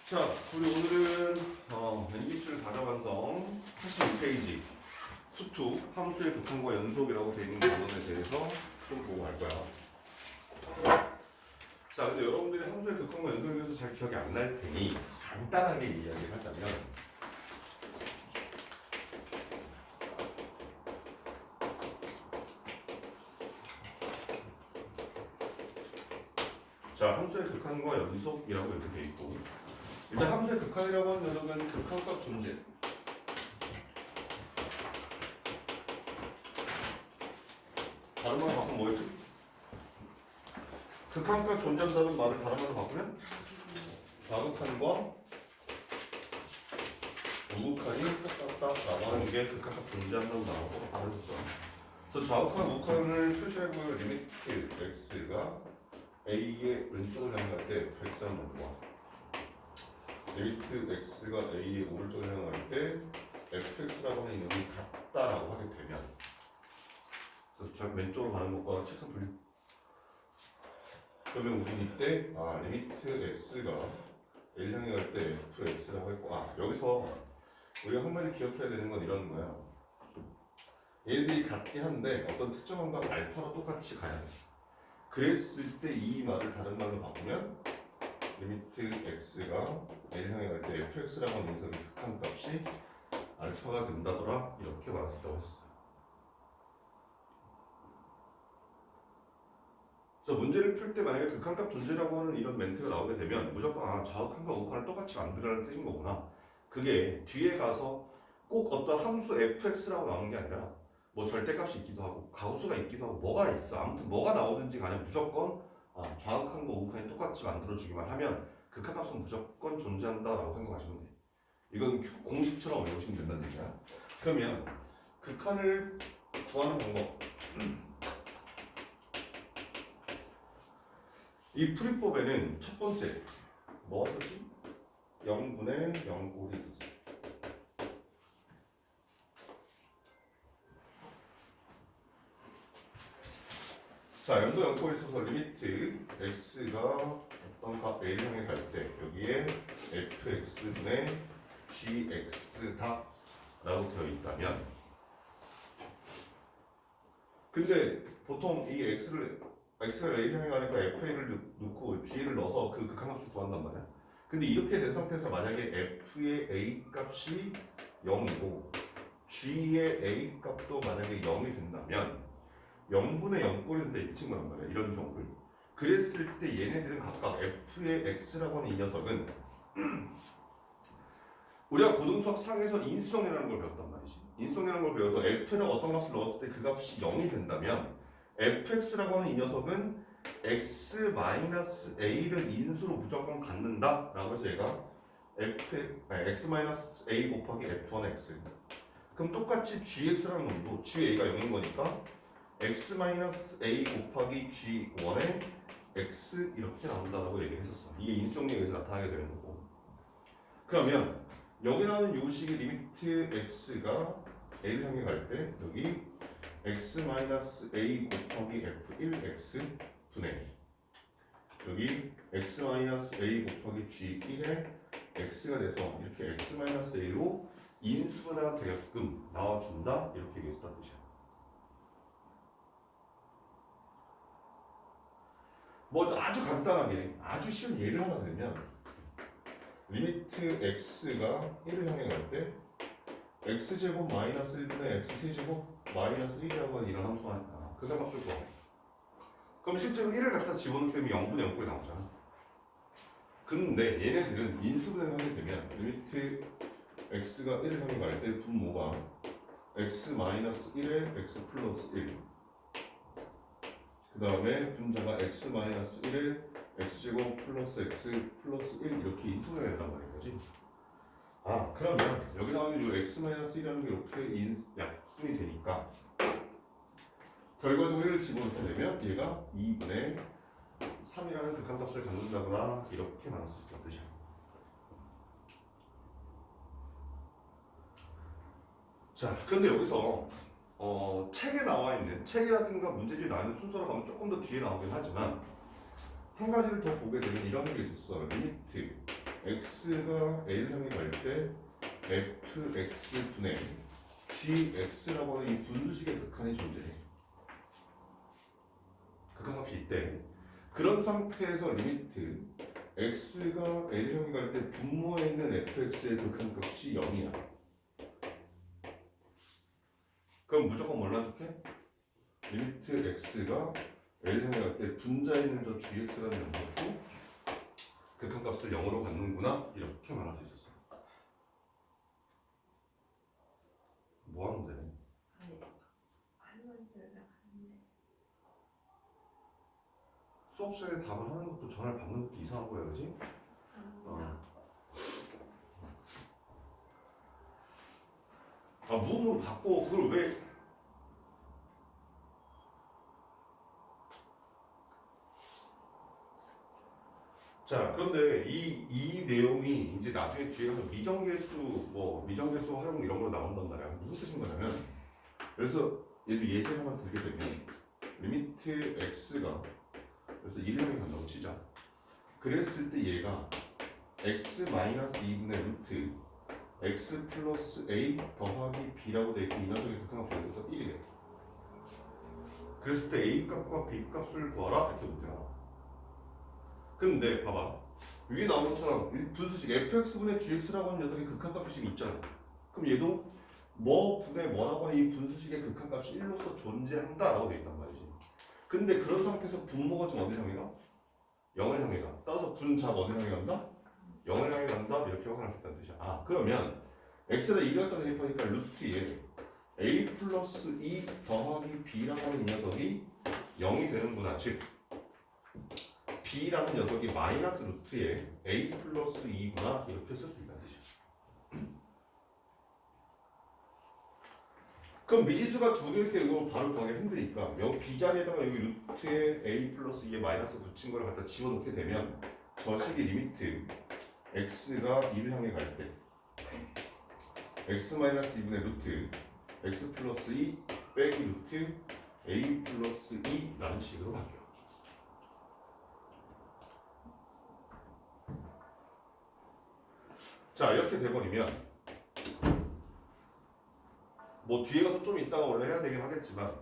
자, 우리 오늘은 NBT를 다자 완성 86페이지 수투 함수의 극한과 연속이라고 되어 있는 단원에 대해서 좀 보고 갈 거야. 자, 근데 여러분들이 함수의 극한과 연속에 대해서 잘 기억이 안 날 테니 간단하게 이야기를 하자면, 자, 함수의 극한과 연속이라고 이렇게 되어 있고, 일단 함수의 극한이라고 하는 녀석은 극한값 존재. 다른 말로 바꾸면 뭐였지? 극한값 존재한다는 말을 다른 말로 바꾸면 좌극한과 우극한이 똑같다라고 하는 게 극한값 존재한다는 말하고 다르겠어. 그래서 좌극한, 우극한을 표시해보면 리미트 x가 a의 왼쪽을 향할 때 x는 뭐고, 리미트 x가 a의 오른쪽을 향할 때 fx라고 하는 이놈이 같다라고 하게 되면, 그래서 왼쪽으로 가는 것과 책상 돌리. 그러면 우리는 이때 리미트 x가 L 향해 갈 때 fx라고 했고, 여기서 우리가 한마디 기억해야 되는 건 이런 거야. 얘들이 같긴 한데 어떤 특정한 값 알파로 똑같이 가야 돼. 그랬을 때 이 말을 다른 말로 바꾸면 리미트 x가 L 향해 갈 때 fx라고 하는 녀석의 극한값이 알파가 된다더라, 이렇게 말할 수 있다고 했었어요. 그래서 문제를 풀 때 만약에 극한값 존재라고 하는 이런 멘트가 나오게 되면 무조건 좌극한과 우극한을 똑같이 만들어라는 뜻인 거구나. 그게 뒤에 가서 꼭 어떤 함수 fx라고 나오는 게 아니라 뭐 절대값이 있기도 하고 가우수가 있기도 하고 뭐가 있어. 아무튼 뭐가 나오든지 간에 무조건 좌극한과 우극한이 똑같이 만들어주기만 하면 극한값은 무조건 존재한다라고 생각하시면 돼. 이건 공식처럼 외우시면 된다는 얘기야. 그러면 극한을 구하는 방법. 이 풀이법에는 첫 번째 뭐가 썼지? 0분의 0꼴이 있었어. 자, 0분의 0꼴이 있어서 리미트 x가 어떤 값 a를 향해 갈 때 여기에 fx분의 gx다 라고 되어 있다면, 근데 보통 이 x가 a를 향해 가니까 fa를 넣고 g를 넣어서 그 극한값을 구한단 말이야. 근데 이렇게 된 상태에서 만약에 f의 a 값이 0이고 g의 a 값도 만약에 0이 된다면 0분의 0꼴인데 이 친구란 말이야. 이런 경우를. 그랬을 때 얘네들은 각각 f의 x라고 하는 이 녀석은 우리가 고등수학 상에서 인수정리라는 걸 배웠단 말이지. 인수정리라는 걸 배워서 f에다가 어떤 값을 넣었을 때 그 값이 0이 된다면 fx라고 하는 이 녀석은 x-a를 인수로 무조건 갖는다 라고 해서 얘가 x-a 곱하기 f1x. 그럼 똑같이 gx라는 놈도 ga가 0인 거니까 x-a 곱하기 g1의 x 이렇게 나온다라고 얘기했었어. 이게 인수정리에서 나타나게 되는 거고. 그러면 여기 나오는 요식의 리미트 x가 a를 향해 갈 때 여기 x-a 곱하기 f1x 분의 여기 x-a 곱하기 g1의 x가 돼서 이렇게 x-a로 인수분해가 되게끔 나와준다, 이렇게 얘기했었단 뜻이야. 뭐 아주 간단하게 아주 쉬운 예를 하나 들면, 리미트 x가 1을 향해 갈 때 x제곱 마이너스 1분의 x세제곱 마이너스 1이라고 하는 이런 함수가 그 값을 구하. 그럼 실제로 1을 갖다 집어넣으면 0분의 0꼴이 나오잖아. 근데 얘네들은 인수분해를 하게 되면 리미트 x가 1을 향해 갈 때 분모가 x 마이너스 1에 x 플러스 1, 그 다음에 분자가 x 마이너스 1에 x제곱 플러스 x 플러스 1 이렇게 인수분해가 된단 말이지. 그러면 여기 나오는 이 x-1이라는 게 이렇게 약분이 되니까 결과적으로 1을 집어넣게 되면 얘가 2분의 3이라는 극한값을 갖는다거나 이렇게 말할 수 있다는 뜻이야. 자, 그런데 여기서 책에 나와 있는, 책이라든가 문제집이 나와 있는 순서로 가면 조금 더 뒤에 나오긴 하지만 한 가지를 더 보게 되면 이런 게 있었어. 리미트 x가 L 향해 갈 때 fx분의 gx라고 하는 이 분수식의 극한이 존재해. 극한값이 있대. 그런 상태에서 리미트 x가 L형이 갈 때 분모에 있는 fx의 극한값이 0이야. 그럼 무조건 뭘로 해석해? 리미트 x가 L형이 갈 때 분자에 있는 저 gx라는 녀석도 극한값을 0으로 갖는구나, 이렇게 말할 수 있었어. 뭐 하는데? 수업 시간에 답을 하는 것도 전화를 받는 것도 이상한 거야, 그지? 무음으로 바꿔. 그걸 왜? 자, 그런데 이 내용이 이제 나중에 뒤에 가서 미정계수 활용 이런 거 나온단 말이야. 무슨 뜻인 거냐면, 그래서 얘도 예제 하나 들게 되면, 리미트 x가 그래서 1형이 간다고 치자. 그랬을 때 얘가 x-2분의 루트 x 플러스 a 더하기 b라고 돼 있고 이 녀석의 극한값이 여기서 1이 돼. 그랬을 때 a 값과 b 값을 구하라, 이렇게 문제가. 근데 봐봐, 위에 나온 것처럼 분수식 fx분의 gx라고 하는 녀석의 극한값이 지금 있잖아. 그럼 얘도 뭐 분의 뭐라고 하는 이 분수식의 극한값이 1로서 존재한다라고 돼 있단 말이지. 근데 그런 상태에서 분모가 좀 어디 향해 가? 0을 향해 가. 따라서 분자가 어디 향해 간다? 0을 향해 간다, 이렇게 확인할 수 있다는 뜻이야. 그러면 x에다 2를 갖다 대입하니까 루트에 a 플러스 2 더하기 b라고 하는 이 녀석이 0이 되는구나. 즉 b라는 녀석이 마이너스 루트에 a 플러스 2구나, 이렇게 쓸 수 있다는 뜻이야. 그럼 미지수가 두 개일 때 이거 바로 구하기 힘드니까 여기 b 자리에다가 여기 루트에 a 플러스 2에 마이너스 붙인 거를 갖다 집어넣게 되면 저 식의 리미트 x가 2를 향해 갈 때 x 마이너스 2분의 루트 x 플러스 2 빼기 루트 a 플러스 2라는 식으로 바뀌어. 자, 이렇게 돼버리면 뭐 뒤에 가서 좀 이따가 원래 해야 되긴 하겠지만,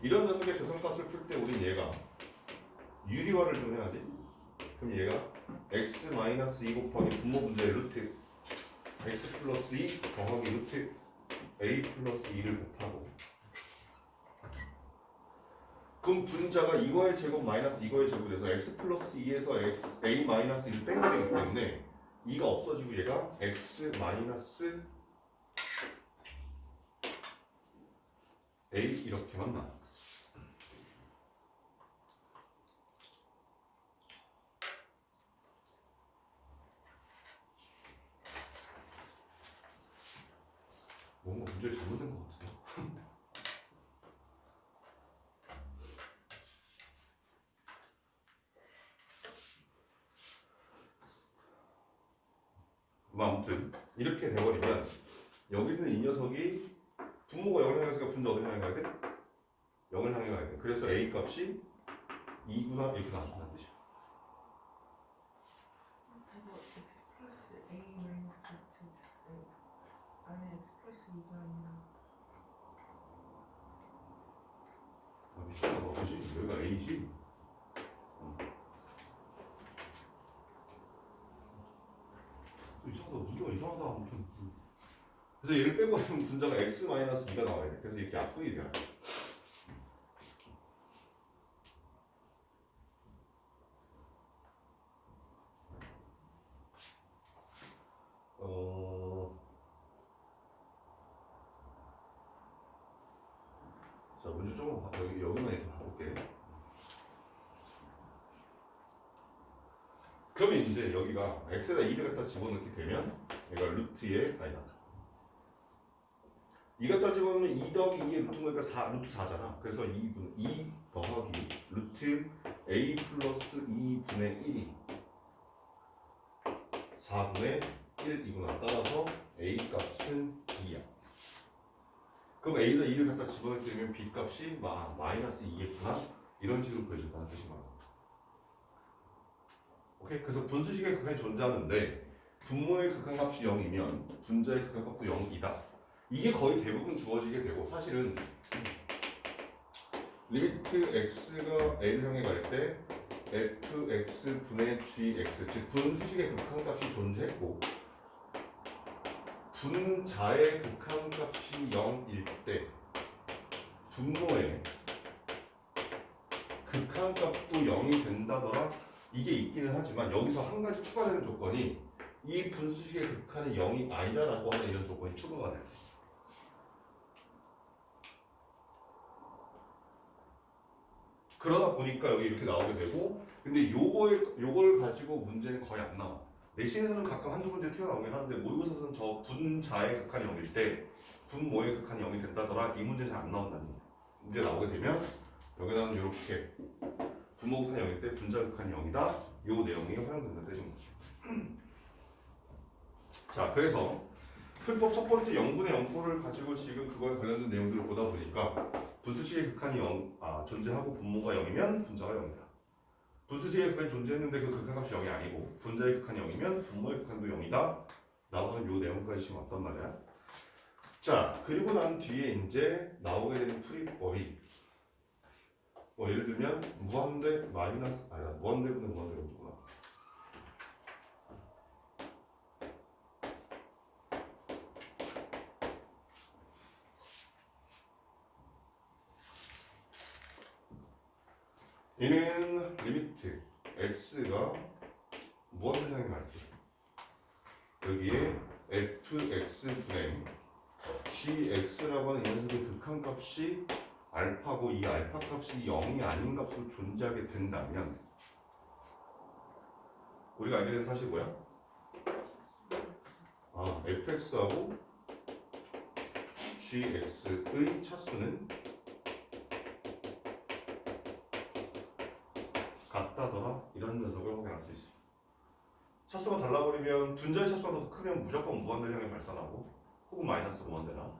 이런 녀석의 배선값을 풀 때 우린 얘가 유리화를 좀 해야지. 그럼 얘가 x-2 곱하기 분모 분자의 루트 x 플러스 2 더하기 루트 a 플러스 2를 곱하고, 그럼 분자가 이거의 제곱 마이너스 이거의 제곱이라서 x 플러스 2에서 a 마이너스 1을 빼야 되기 때문에 2가 없어지고 얘가 x 마이너스 a 이렇게만 나와. 뭔가 문제를 잘못 낸 것 같은데. 아무튼 이렇게 돼버리면 여기 있는 이 녀석이 분모가 0을 향해 갔으니까 분자 어디 향해 가야 돼? 0을 향해 가야 돼. 그래서 a 값이 2구나, 이렇게 나온다는 뜻이야. 저거 x 플러스 a 마이너스 안에 x 플러스 2가 아니라 미친다, 너 그지? 여기가 a지? 이상하다, 문제가 이상하다. 아무튼 그래서 얘를 빼고 하면 분자가 x-2가 나와야 돼. 그래서 이렇게 약분이 돼요. 자, 문제 조금 여기만 이렇게 바꿀게. 그러면 이제 여기가 x에다 2를 갖다 집어넣게 되면 얘가 루트에 아니다. 2 갖다 집어넣으면 2 더하기 2의 루트인 거니까 4, 루트 4잖아. 그래서 2 더하기 루트 a 플러스 2분의 1이 4분의 1이구나. 따라서 a 값은 2야. 그럼 a에다 2를 갖다 집어넣게 되면 b 값이 마이너스 2겠구나. 이런 식으로 구해준다는 뜻인 거야. 오케이? 그래서 분수식의 극한이 존재하는데 분모의 극한값이 0이면 분자의 극한값도 0이다. 이게 거의 대부분 주어지게 되고 사실은 리미트 x가 L을 향해 갈 때 fx 분의 gx 즉 분수식의 극한값이 존재했고 분자의 극한값이 0일 때 분모의 극한값도 0이 된다더라. 이게 있기는 하지만 여기서 한 가지 추가되는 조건이 이 분수식의 극한이 0이 아니다라고 하는 이런 조건이 추가가 돼요. 그러다 보니까 여기 이렇게 나오게 되고 근데 요걸 가지고 문제는 거의 안 나와. 내신에서는 가끔 한두 문제 튀어나오긴 하는데 모의고사에서는 저 분자의 극한이 0일 때 분모의 극한이 0이 된다더라. 이 문제는 잘 안 나온다는 얘기야. 문제 나오게 되면 여기다는 이렇게 분모 극한이 0일 때 분자 극한이 0이다. 요 내용이 활용된다는 뜻인 거죠. 자, 그래서 풀법 첫 번째 0분의 0꼴을 가지고 지금 그거에 관련된 내용들을 보다 보니까 분수식의 극한이 존재하고 분모가 0이면 분자가 0이다. 분수식의 극한이 존재했는데 그 극한값이 0이 아니고 분자의 극한이 0이면 분모의 극한도 0이다. 라고 하는 요 내용까지 지금 왔단 말이야. 자, 그리고 난 뒤에 이제 나오게 되는 풀이법이 뭐 예를 들면 무한대 마이너스 무한대분의 무한대가 누구나 얘는 리미트 x가 무한대 향해 갈 때 여기에 fx분의 gx라고 하는 이 녀석의 극한값이 알파고 이 알파 값이 0이 아닌 값으로 존재하게 된다면 우리가 알게 된 사실이 뭐야? fx하고 gx의 차수는 같다더라 이런 녀석을 확인할 수 있어. 차수가 달라버리면 분자의 차수가 더 크면 무조건 무한대를 향해 발산하고 혹은 마이너스 무한대나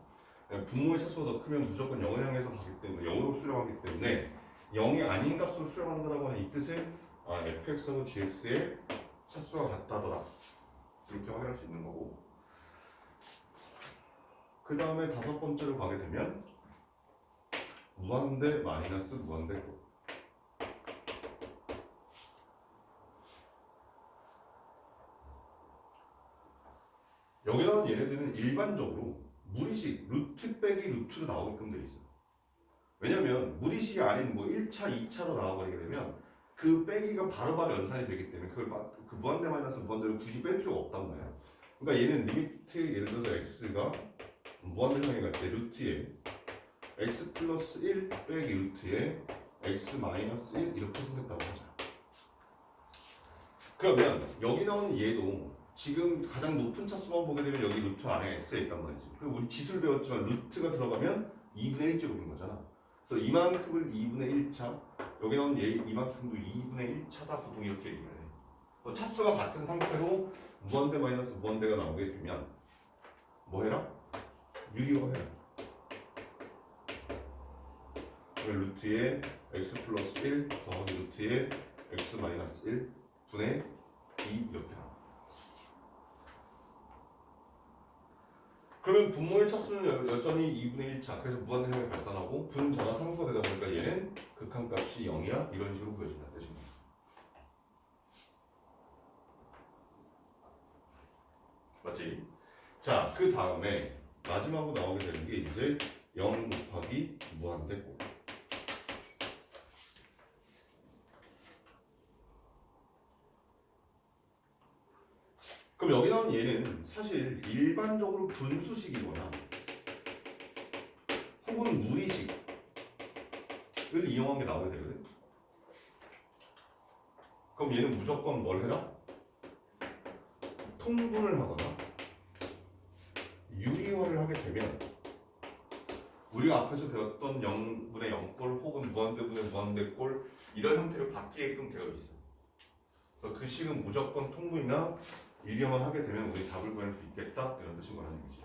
분모의 차수가 더 크면 무조건 0을 향해서 가기 때문에 0으로 수렴하기 때문에 0이 아닌 값으로 수렴한다라고 하는 이 뜻은 fx하고 gx의 차수가 같다더라 이렇게 확인할 수 있는 거고 그 다음에 다섯 번째로 가게 되면 무한대 마이너스 무한대 여기 나온 얘네들은 일반적으로 무리식 루트 빼기 루트로 나오게끔 돼 있어. 왜냐면 무리식이 아닌 뭐 1차, 2차로 나와버리게 되면 그 빼기가 바로바로 연산이 되기 때문에 그 무한대 마이너스 무한대를 굳이 뺄 필요가 없단 말이야. 그러니까 얘는 리미트 예를 들어서 x가 무한대 향해 갈 때 루트에 x 플러스 1 빼기 루트에 x 마이너스 1 이렇게 생겼다고 하자. 그러면 여기 나오는 얘도 지금 가장 높은 차수만 보게 되면 여기 루트 안에 x가 있단 말이지. 그리고 우리 지수를 배웠지만 루트가 들어가면 2분의 1제곱인 거잖아. 그래서 이만큼을 2분의 1차, 여기 나온 얘 이만큼도 2분의 1차다 보통 이렇게 얘기를 해. 차수가 같은 상태로 무한대 마이너스 무한대가 나오게 되면 뭐 해라? 유리화해라. 루트에 x 플러스 1 더하기 루트에 x 마이너스 1 분의 2 이렇게 나와. 그러면 분모의 차수는 여전히 2분의 1차 그래서 무한대형을 발산하고 분자가 상수가 되다 보니까 얘는 극한값이 0이야 이런 식으로 보여준다는 뜻입니다. 맞지? 자, 그 다음에 마지막으로 나오게 되는 게 이제 0 곱하기 무한대고 그럼 여기 나온 얘는 사실 일반적으로 분수식이거나 혹은 무리식을 이용한 게 나오게 되거든. 그럼 얘는 무조건 뭘 해라? 통분을 하거나 유리화를 하게 되면 우리가 앞에서 배웠던 0분의 0꼴 혹은 무한대분의 무한대꼴 이런 형태로 바뀌게끔 되어 있어. 그래서 그 식은 무조건 통분이나 유리화만 하게 되면 우리 답을 구할 수 있겠다 이런 뜻인 거라는 얘기지.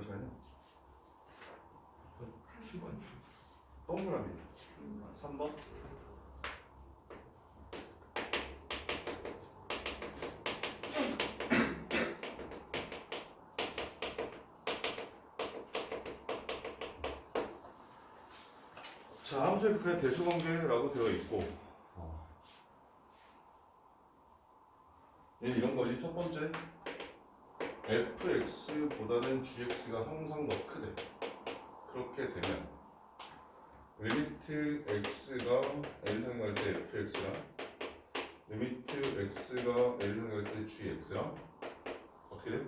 얼마 차이냐? 10번. 동그라미. 3번. 자, 함수의 극한이 대수관계라고 되어 있고, 이런 거지. 첫 번째, fx보다는 gx가 항상 더 크대. 그렇게 되면 리미트 x가 l 향할 때 fx랑 리미트 x가 l 향할 때 gx랑 어떻게 돼?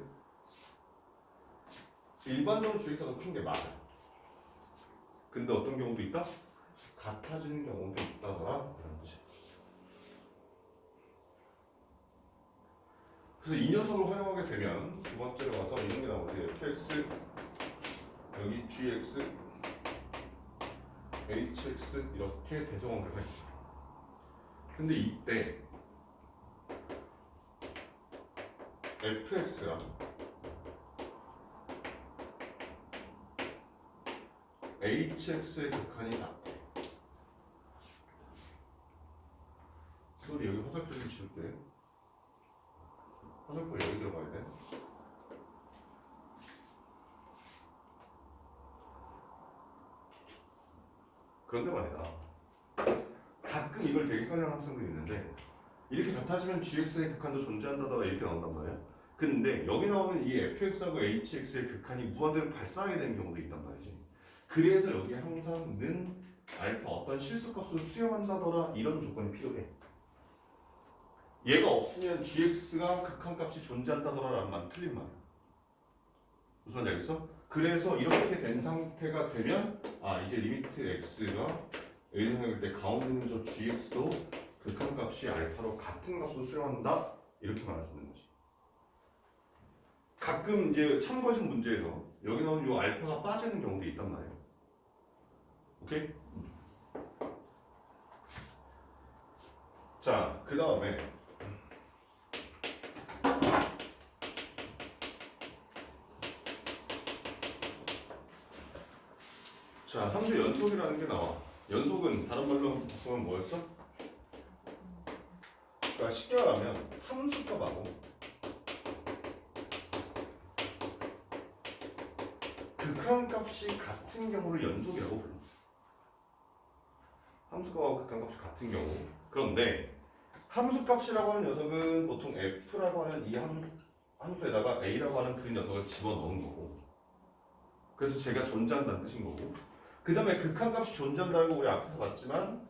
일반적으로 gx가 더 큰 게 맞아. 근데 어떤 경우도 있다? 같아지는 경우도 있다더라. 이런 거지. 그래서 이 녀석을 활용하게 되면 두 번째로 와서 이런 게 나오지. fx 여기 gx hx 이렇게 대성관계가 있어. 근데 이때 fx랑 hx의 극한이 같대. 소리 여기 화살표 좀 지울게. 화살표 여기 들어가야 돼. 그런데 말이다. 가끔 이걸 되게 헷갈려하는 학생들이 있는데 이렇게 같아지면 gx의 극한도 존재한다더라 이렇게 나온단 말이야. 근데 여기 나오는 이 fx하고 hx의 극한이 무한대로 발생하게 되는 경우도 있단 말이지. 그래서 여기에 항상 는 알파 어떤 실수값을 수용한다더라 이런 조건이 필요해. 얘가 없으면 gx가 극한값이 존재한다더라 라는 말은 틀린 말이야. 무슨 말인지 알겠어? 그래서 이렇게 된 상태가 되면 이제 리미트 x가 A를 향할 때 가운데 있는 저 gx도 극한값이 알파로 같은 값으로 수렴한다 이렇게 말할 수 있는 거지. 가끔 이제 참고하신 문제에서 여기 나오는 이 알파가 빠지는 경우도 있단 말이에요. 오케이? 자, 그 다음에 자, 함수 연속이라는 게 나와. 연속은 다른 말로 보면 뭐였어? 그러니까 쉽게 말하면 함수값하고 극한값이 같은 경우를 연속이라고 불러. 함수값하고 극한값이 같은 경우. 그런데 함수값이라고 하는 녀석은 보통 f라고 하는 이 함수에다가 a라고 하는 그 녀석을 집어넣은 거고, 그래서 제가 존재한다는 뜻인 거고, 그 다음에 극한값이 존재한다는 거 우리 앞에서 봤지만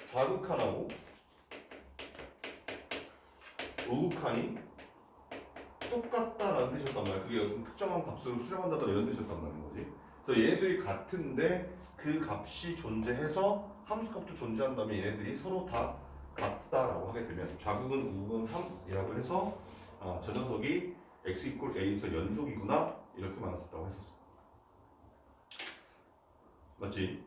좌극한하고 우극한이 똑같다라는 뜻이었단 말이야. 그게 어떤 특정한 값으로 수렴한다더라 이런 뜻이었단 말인 거지. 그래서 얘네들이 같은데 그 값이 존재해서 함수값도 존재한다면 얘네들이 서로 다 같다라고 하게 되면 좌극은 우극은 3이라고 해서 저 녀석이 x = a에서 연속이구나 이렇게 말할 수 있다고 했었어. 맞지?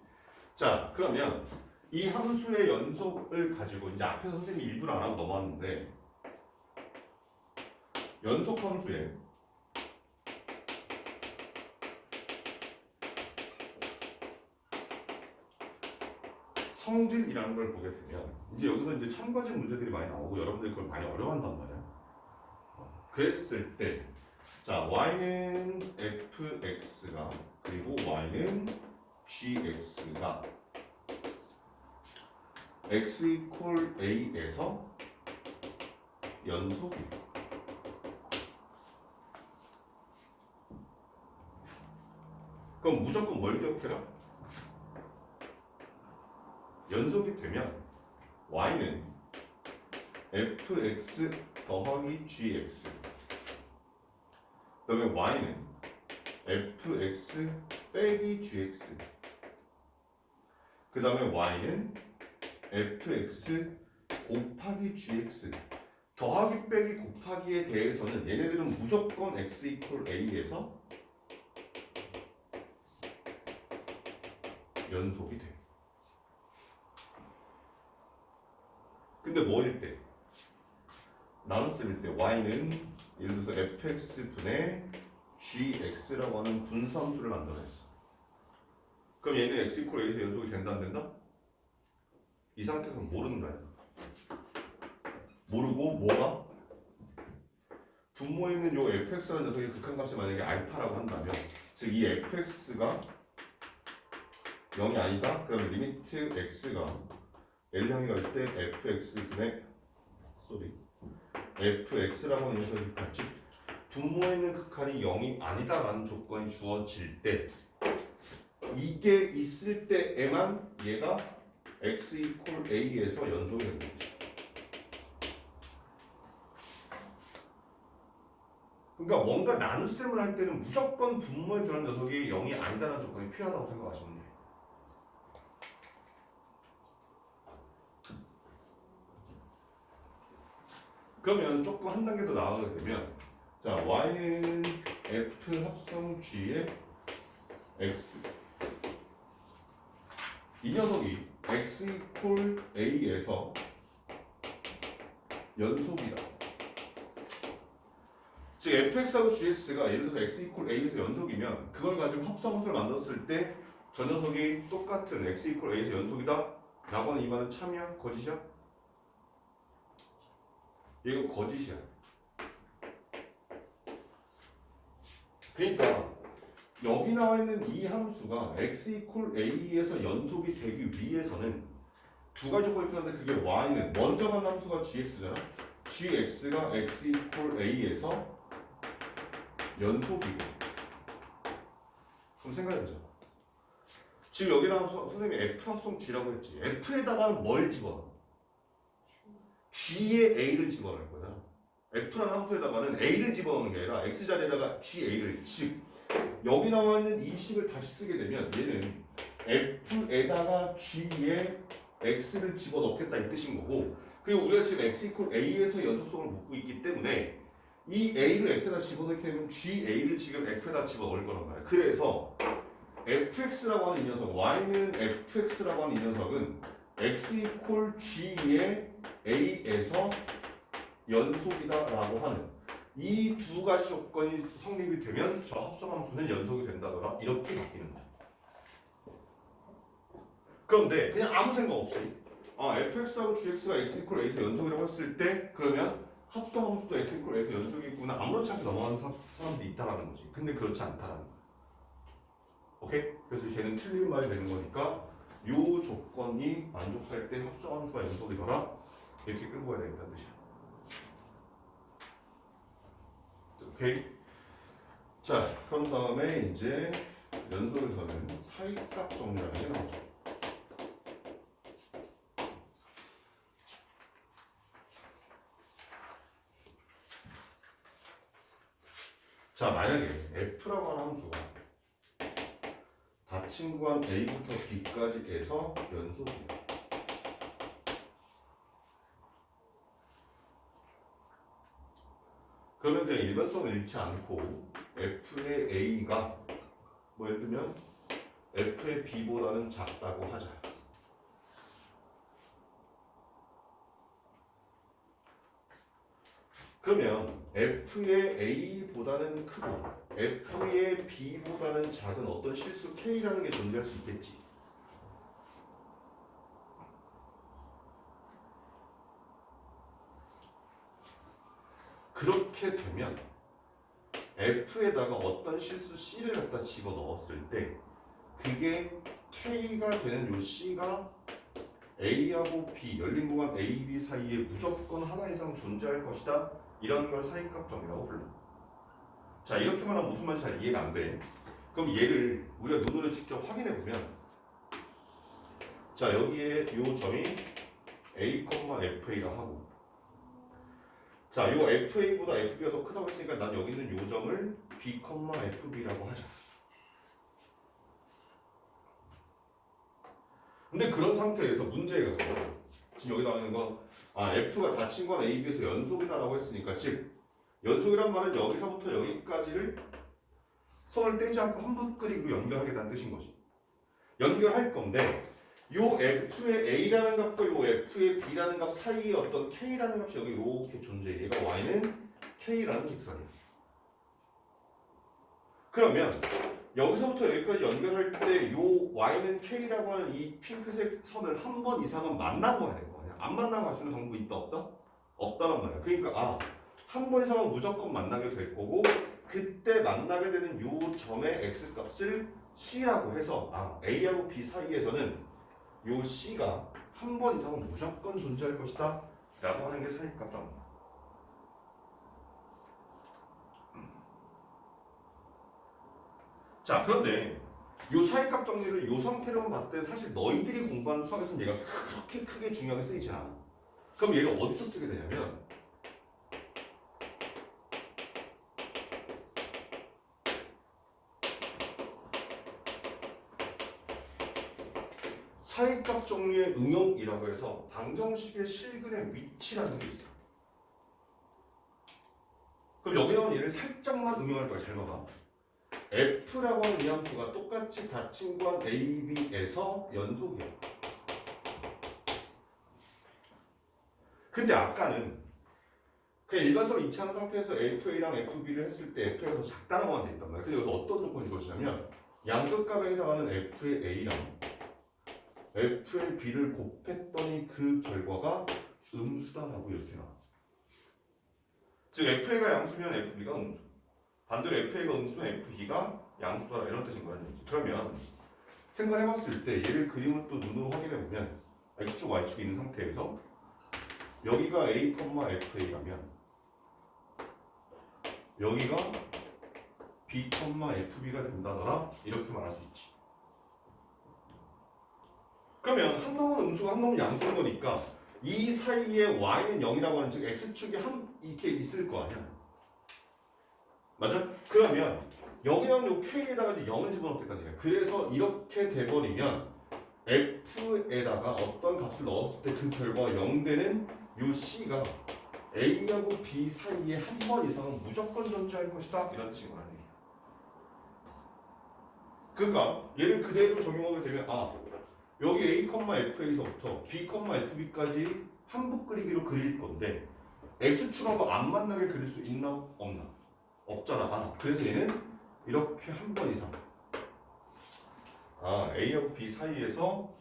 자, 그러면 이 함수의 연속을 가지고 이제 앞에서 선생님이 일부러 안 하고 넘어왔는데 연속 함수의 성질이라는 걸 보게 되면 이제 여기서 이제 참고진 문제들이 많이 나오고 여러분들이 그걸 많이 어려워한단 말이야. 그랬을 때 자, y는 fx가 그리고 y는 gx가 x = a에서 연속이에요. 그럼 무조건 뭘 기억해라? 연속이 되면 y는 fx 더하기 gx, 그 다음에 y는 fx 빼기 gx, 그 다음에 y는 fx 곱하기 gx. 더하기 빼기 곱하기에 대해서는 얘네들은 무조건 x = a에서 연속이 돼. 근데 뭐일 때? 나눗셈일 때 y는 예를 들어서 fx분의 gx라고 하는 분수함수를 만들어냈어. 그럼 얘는 x 이퀄 a에서 연속이 된다 안 된다? 이 상태에서는 모르는 거야. 모르고 뭐가? 분모에 있는 요 fx라는 녀석의 극한값이 만약에 알파라고 한다면 즉 이 fx가 0이 아니다? 그러면 리미트 x가 L형이 갈 때 fx분의 fx라고 하는 녀석의 극한 즉 분모에 있는 극한이 0이 아니다라는 조건이 주어질 때 이게 있을 때에만 얘가 x 이퀄 a에서 연속이 되는 거지. 그러니까 뭔가 나눗셈을 할 때는 무조건 분모에 들어간 녀석이 0이 아니다라는 조건이 필요하다고 생각하시면 돼요. 그러면 조금 한 단계 더 나아가게 되면 자 y는 f 합성 g의 x 이 녀석이 x 이퀄 a에서 연속이다. 즉 fx하고 gx가 예를 들어서 x 이퀄 a에서 연속이면 그걸 가지고 합성함수를 만들었을 때 저 녀석이 똑같은 x 이퀄 a에서 연속이다 라고 하는 이 말은 참이야? 거짓이야? 이거 거짓이야. 그러니까 여기 나와 있는 이 함수가 x 이퀄 a에서 연속이 되기 위해서는 두 가지 조건이 필요한데 그게 y는 먼저 간 함수가 gx잖아. gx가 x 이퀄 a에서 연속이고 그럼 생각해보자. 지금 여기 나온 선생님이 f 합성 g라고 했지. f에다가는 뭘 집어넣어? g의 a를 집어넣을 거야. f라는 함수에다가는 a를 집어넣는 게 아니라 x 자리에다가 ga를 즉 여기 나와 있는 이 식을 다시 쓰게 되면 얘는 f에다가 g의 x를 집어넣겠다 이 뜻인 거고 그리고 우리가 지금 x 이퀄 a에서 연속성을 묻고 있기 때문에 이 a를 x에다 집어넣게 되면 ga를 지금 f에다 집어넣을 거란 말이야. 그래서 fx라고 하는 이 녀석 y는 fx라고 하는 이 녀석은 x 이퀄 g의 a에서 연속이다라고 하는 이 두 가지 조건이 성립이 되면 저 합성함수는 연속이 된다더라 이렇게 바뀌는 거야. 그런데 그냥 아무 생각 없이 fx하고 gx가 x 이퀄 a에서 연속이라고 했을 때 그러면 합성함수도 x 이퀄 a에서 연속이 있구나 아무렇지 않게 넘어가는 사람들이 있다라는 거지. 근데 그렇지 않다라는 거야. 오케이? 그래서 걔는 틀린 말이 되는 거니까 요 조건이 만족할 때 합성함수가 연속이더라 이렇게 끌고 가야 되겠다는 뜻이야. 오케이? 자, 그런 다음에 이제 연속에서는 사이값 정리라는 게 나오죠. 자, 만약에 f라고 하는 함수가 닫힌 구간 a부터 b까지 해서 연속이야. 그러면 그냥 일반성을 잃지 않고 f의 a가 뭐 예를 들면 f의 b보다는 작다고 하자. 그러면 f의 a보다는 크고 f의 b보다는 작은 어떤 실수 k라는 게 존재할 수 있겠지. 그렇게 되면 f에다가 어떤 실수 c를 갖다 집어 넣었을 때 그게 k가 되는 요 c가 a하고 b 열린 구간 a, b 사이에 무조건 하나 이상 존재할 것이다. 이런 걸 사이값 정이라고 불러. 자, 이렇게만 하면 무슨 말인지 잘 이해가 안 돼. 그럼 얘를 우리가 눈으로 직접 확인해 보면 자, 여기에 요 점이 a, fa라 하고 자, 요 fa보다 fb가 더 크다고 했으니까 난 여기 있는 요 점을 b, fb라고 하자. 근데 그런 상태에서 문제가 지금 여기 나오는 건 f가 닫힌 건 a, b에서 연속이다라고 했으니까 즉 연속이란 말은 여기서부터 여기까지를 선을 떼지 않고 한 붓그릭으로 연결하겠다는 뜻인 거지. 연결할 건데 요 f의 a라는 값과 요 f의 b라는 값 사이에 어떤 k라는 값이 여기 이렇게 존재해. 얘가 y는 k라는 직선이야. 그러면 여기서부터 여기까지 연결할 때 요 y는 k라고 하는 이 핑크색 선을 한 번 이상은 만나고 가야 될 거 아니야. 안 만나고 갈 수 있는 방법이 있다 없다? 없다란 말이야. 그러니까 한 번 이상은 무조건 만나게 될 거고 그때 만나게 되는 요 점의 x 값을 c라고 해서 a하고 b 사이에서는 요 c가 한 번 이상은 무조건 존재할 것이다 라고 하는 게 사이값 정리. 자, 그런데 요 사이값 정리를 요 상태로만 봤을 때 사실 너희들이 공부하는 수학에서는 얘가 그렇게 크게 중요하게 쓰이지 않아. 그럼 얘가 어디서 쓰게 되냐면 사이값 정리의 응용이라고 해서 방정식의 실근의 위치라는 게 있어. 그럼 여기 나온 얘를 살짝만 응용할 거야. 잘 봐봐. F라고 하는 이 함수가 똑같이 닫힌 관 AB에서 연속이야. 근데 아까는 그냥 일반적으로 이차하는 상태에서 FA랑 FB를 했을 때 FA가 더 작다라고만 돼 있단 말이야. 근데 여기서 어떤 조건이 주어지냐면 양극값에 해당하는 F의 A랑 F의 B를 곱했더니 그 결과가 음수다라고 이렇게 나와. 즉 FA가 양수면 FB가 음수, 반대로 FA가 음수면 FB가 양수다 이런 뜻인 거야. 그러면 생각해봤을 때 얘를 그림을 또 눈으로 확인해보면 X축, Y축이 있는 상태에서 여기가 A, FA라면 여기가 B, FB가 된다더라 이렇게 말할 수 있지. 그러면 한 놈은 음수고 한 놈은 양수인 거니까 이 사이에 y는 0이라고 하는 즉 x축이 이렇게 있을 거 아니야. 맞아? 그러면 여기 나온 요 k에다가 이제 0을 집어넣겠다는 얘기야. 그래서 이렇게 돼버리면 f에다가 어떤 값을 넣었을 때 그 결과가 0 되는 요 c가 a하고 b 사이에 한 번 이상은 무조건 존재할 것이다 이런 뜻인 거라는 얘기야. 그러니까 얘를 그대로 적용하게 되면 여기 A, FA서부터 B, FB까지 한붓 그리기로 그릴 건데 X축하고 안 만나게 그릴 수 있나? 없나? 없잖아. 그래서 얘는 이렇게 한 번 이상 A하고 B 사이에서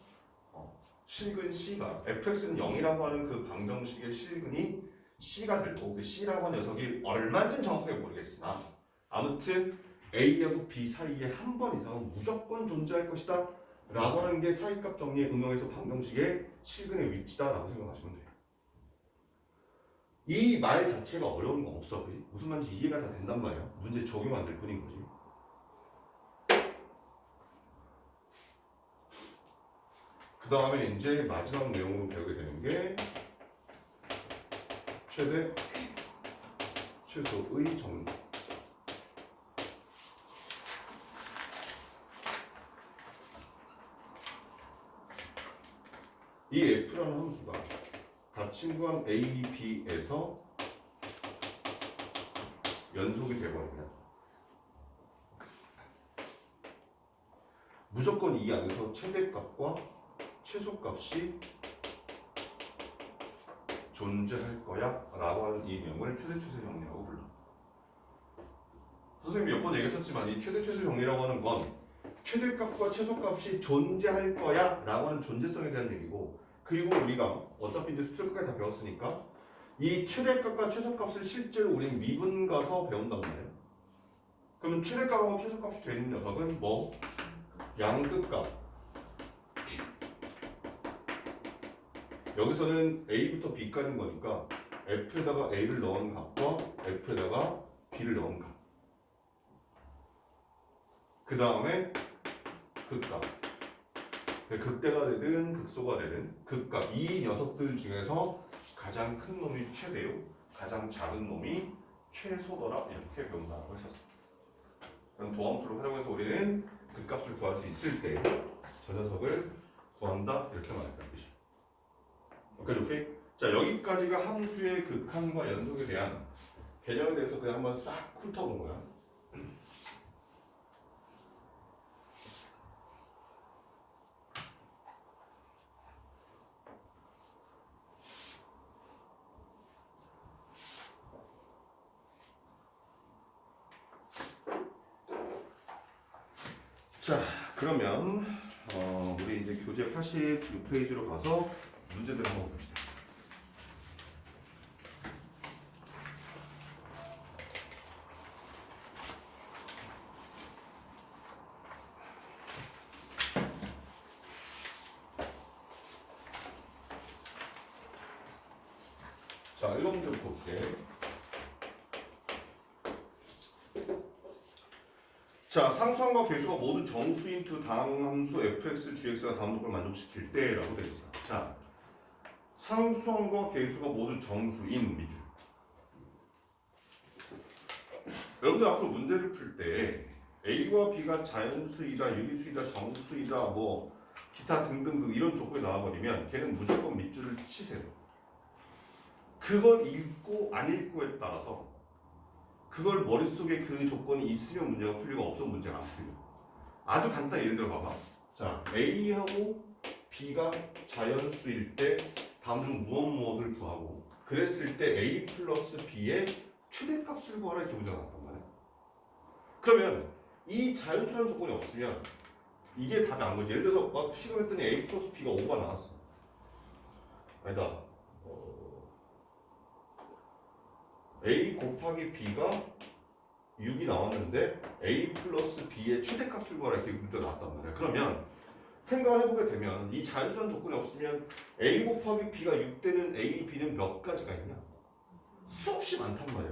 실근 C가 fx는 0이라고 하는 그 방정식의 실근이 C가 될 거고 그 C라고 하는 녀석이 얼마인지는 정확하게 모르겠으나 아무튼 A하고 B 사이에 한 번 이상은 무조건 존재할 것이다 라고 하는 게 사이값 정리에 응용해서 방정식의 실근의 위치다라고 생각하시면 돼요. 이 말 자체가 어려운 건 없어. 그지? 무슨 말인지 이해가 다 된단 말이야. 문제 적용만 될 뿐인 거지. 그 다음에 이제 마지막 내용으로 배우게 되는 게 최대, 최소의 정리. 이 F라는 함수가 닫힌 구간 A, B에서 연속이 되버리면 무조건 이 안에서 최대값과 최소값이 존재할 거야 라고 하는 이 내용을 최대 최소 정리라고 불러. 선생님이 몇 번 얘기했었지만 이 최대 최소 정리라고 하는 건 최대값과 최소값이 존재할 거야 라고 하는 존재성에 대한 얘기고, 그리고 우리가 어차피 이제 수술 끝까지 다 배웠으니까 이 최대값과 최소값을 실제로 우리는 미분 가서 배운단 말이에요. 그러면 최대값하고 최소값이 되는 녀석은 뭐? 양극값. 여기서는 A부터 B까지인 거니까 F에다가 A를 넣은 값과 F에다가 B를 넣은 값. 그 다음에 극값. 극대가 되든 극소가 되든 극값. 이 녀석들 중에서 가장 큰 놈이 최대요, 가장 작은 놈이 최소더라 이렇게 배운다고 했었어. 그럼 도함수를 활용해서 우리는 극값을 구할 수 있을 때 저 녀석을 구한다 이렇게 말했다 뜻이야. 오케이? 자, 여기까지가 함수의 극한과 연속에 대한 개념에 대해서 그냥 한번 싹 훑어본 거야. 자, 그러면 우리 이제 교재 86페이지로 가서 문제들 한번 봅시다. 자, 1번부터 볼게. 자, 상수함과 계수가 모두 정수인 두 다항함수 fx, gx가 다음 조건을 만족시킬 때라고 되어 있어. 자, 상수함과 계수가 모두 정수인 밑줄. 여러분들 앞으로 문제를 풀 때 a와 b가 자연수이다, 유리수이다, 정수이다, 뭐 기타 등등등 이런 조건이 나와버리면 걔는 무조건 밑줄을 치세요. 그걸 읽고 안 읽고에 따라서 그걸 머릿속에 그 조건이 있으면 문제가 풀리고 없으면 문제가 안 풀려. 아주 간단히 예를 들어 봐봐. 자, A하고 B가 자연수일 때 다음 중 무엇을 구하고 그랬을 때 A 플러스 B의 최대값을 구하라 이렇게 문제가 나왔단 말이야. 그러면 이 자연수라는 조건이 없으면 이게 답이 안 거지. 예를 들어서 막 시도했더니 A 플러스 B가 5가 나왔어. 아니다. A 곱하기 B가 6이 나왔는데 A 플러스 B의 최대값을 구하라 이렇게 문제가 나왔단 말이야. 그러면 생각을 해보게 되면 이 자연수란 조건이 없으면 A 곱하기 B가 6되는 A, B는 몇 가지가 있냐? 수없이 많단 말이야.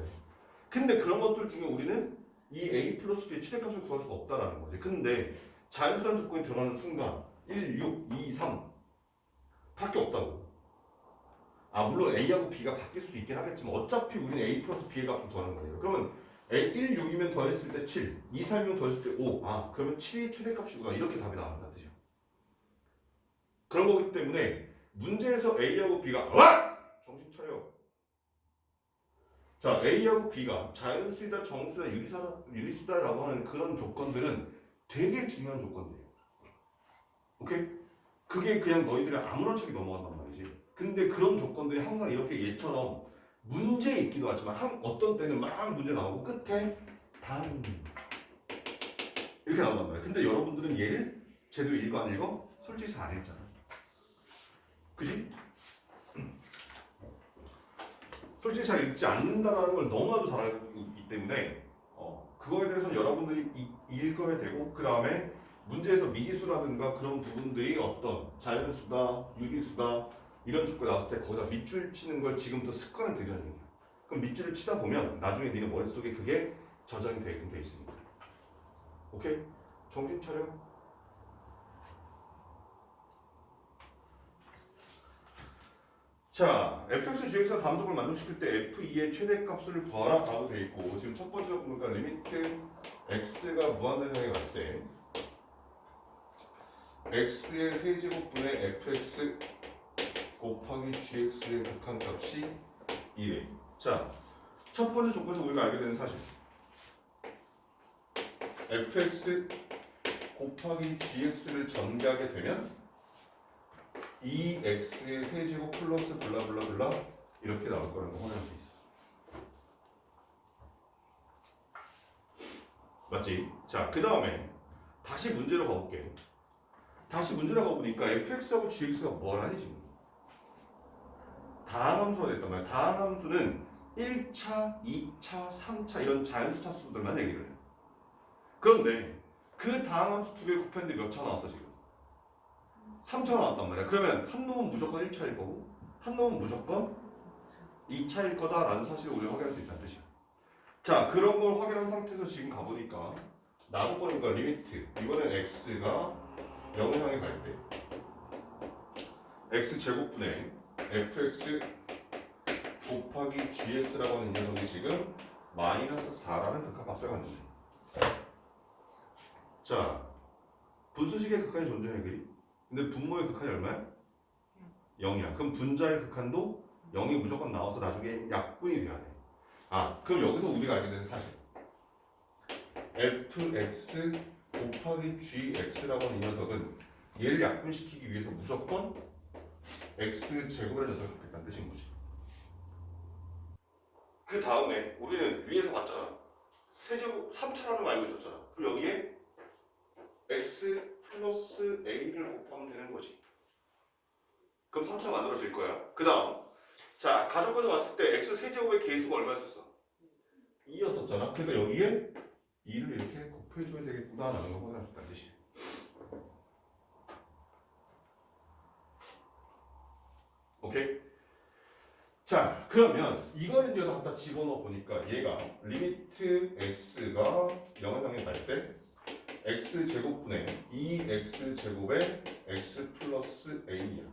근데 그런 것들 중에 우리는 이 A 플러스 B의 최대값을 구할 수가 없다라는 거지. 근데 자연수란 조건이 들어가는 순간 1, 6, 2, 3 밖에 없다고. 물론 A하고 B가 바뀔 수도 있긴 하겠지만 어차피 우리는 A 플러스 B의 값을 구하는 거예요. 그러면 1, 6이면 더했을 때 7, 2, 3이면 더했을 때 5. 그러면 7이 최대값이구나. 이렇게 답이 나온다는 뜻이야. 그런 거기 때문에 문제에서 A하고 B가 정신 차려. 자, A하고 B가 자연수이다, 정수이다, 유리수다라고 하는 그런 조건들은 되게 중요한 조건들이에요. 오케이? 그게 그냥 너희들이 아무렇게나 넘어간단 말이지. 근데 그런 조건들이 항상 이렇게 얘처럼 문제에 있기도 하지만 어떤 때는 막 문제 나오고 끝에 단 이렇게 나온단 말이야. 근데 여러분들은 얘를 제대로 읽어 안 읽어? 솔직히 잘 안 읽잖아. 그지? 솔직히 잘 읽지 않는다는 걸 너무나도 잘 알고 있기 때문에 그거에 대해서는 여러분들이 읽어야 되고 그 다음에 문제에서 미지수라든가 그런 부분들이 어떤 자연수다, 유리수다 이런 조건이 나왔을 때 거기다 밑줄 치는 걸 지금부터 습관을 들이는 거야. 그럼 밑줄을 치다 보면 나중에 니네 머릿속에 그게 저장이 되게끔 돼 있습니다. 오케이? 정신 차려. 자, fx, gx가 다음 조건을 만족시킬 때 f2의 최대값을 구하라 라고 돼 있고 지금 첫 번째 조건 보니까 리미트 x가 무한대상에 갈 때 x의 세제곱분의 fx 곱하기 gx의 극한값이 2래. 자, 첫 번째 조건에서 우리가 알게 되는 사실 fx 곱하기 gx를 전개하게 되면 2x의 세제곱 플러스 블라블라블라 이렇게 나올 거라는 거 확인할 수 있어. 맞지? 자, 그 다음에 다시 문제로 가볼게. 다시 문제로 가보니까 fx하고 gx가 뭐라니 지금? 다항함수가 됐단 말이야. 다항함수는 1차, 2차, 3차 이런 자연수 차수들만 얘기를 해. 그런데 그 다항함수 두 개 곱했는데 몇 차 나왔어 지금? 3차 나왔단 말이야. 그러면 한 놈은 무조건 1차일 거고 한 놈은 무조건 2차일 거다라는 사실을 우리가 확인할 수 있다는 뜻이야. 자, 그런 걸 확인한 상태에서 지금 가보니까 나조건이니까 리미트 이번엔 x가 0을 향해 갈 때 x제곱분의 fx 곱하기 gx라고 하는 녀석이 지금 마이너스 4라는 극한값을 갖는다. 자, 분수식의 극한이 존재해, 그지? 근데 분모의 극한이 얼마야? 0이야. 그럼 분자의 극한도 0이 무조건 나와서 나중에 약분이 돼야 돼. 그럼 여기서 우리가 알게 되는 사실 fx 곱하기 gx라고 하는 이 녀석은 얘를 약분시키기 위해서 무조건 x제곱을 녀석을 갖겠다는 뜻인 거지. 그 다음에 우리는 위에서 봤잖아. 세제곱 3차라는 거 알고 있었잖아. 그럼 여기에 x 플러스 a를 곱하면 되는 거지. 그럼 3차가 만들어질 거야. 그 다음 자 가정과정 왔을 때 x 세제곱의 계수가 얼마였었어? 2였었잖아. 그러니까 여기에 2를 이렇게 곱해줘야 되겠구나 라는 거 확인할 수 있다는 뜻이야. 오케이? 자 그러면 이거를 이제 갖다 집어넣어 보니까 얘가 리미트 x가 0을 향해 갈 때 x 제곱분의 2x 제곱의 x 플러스 a야.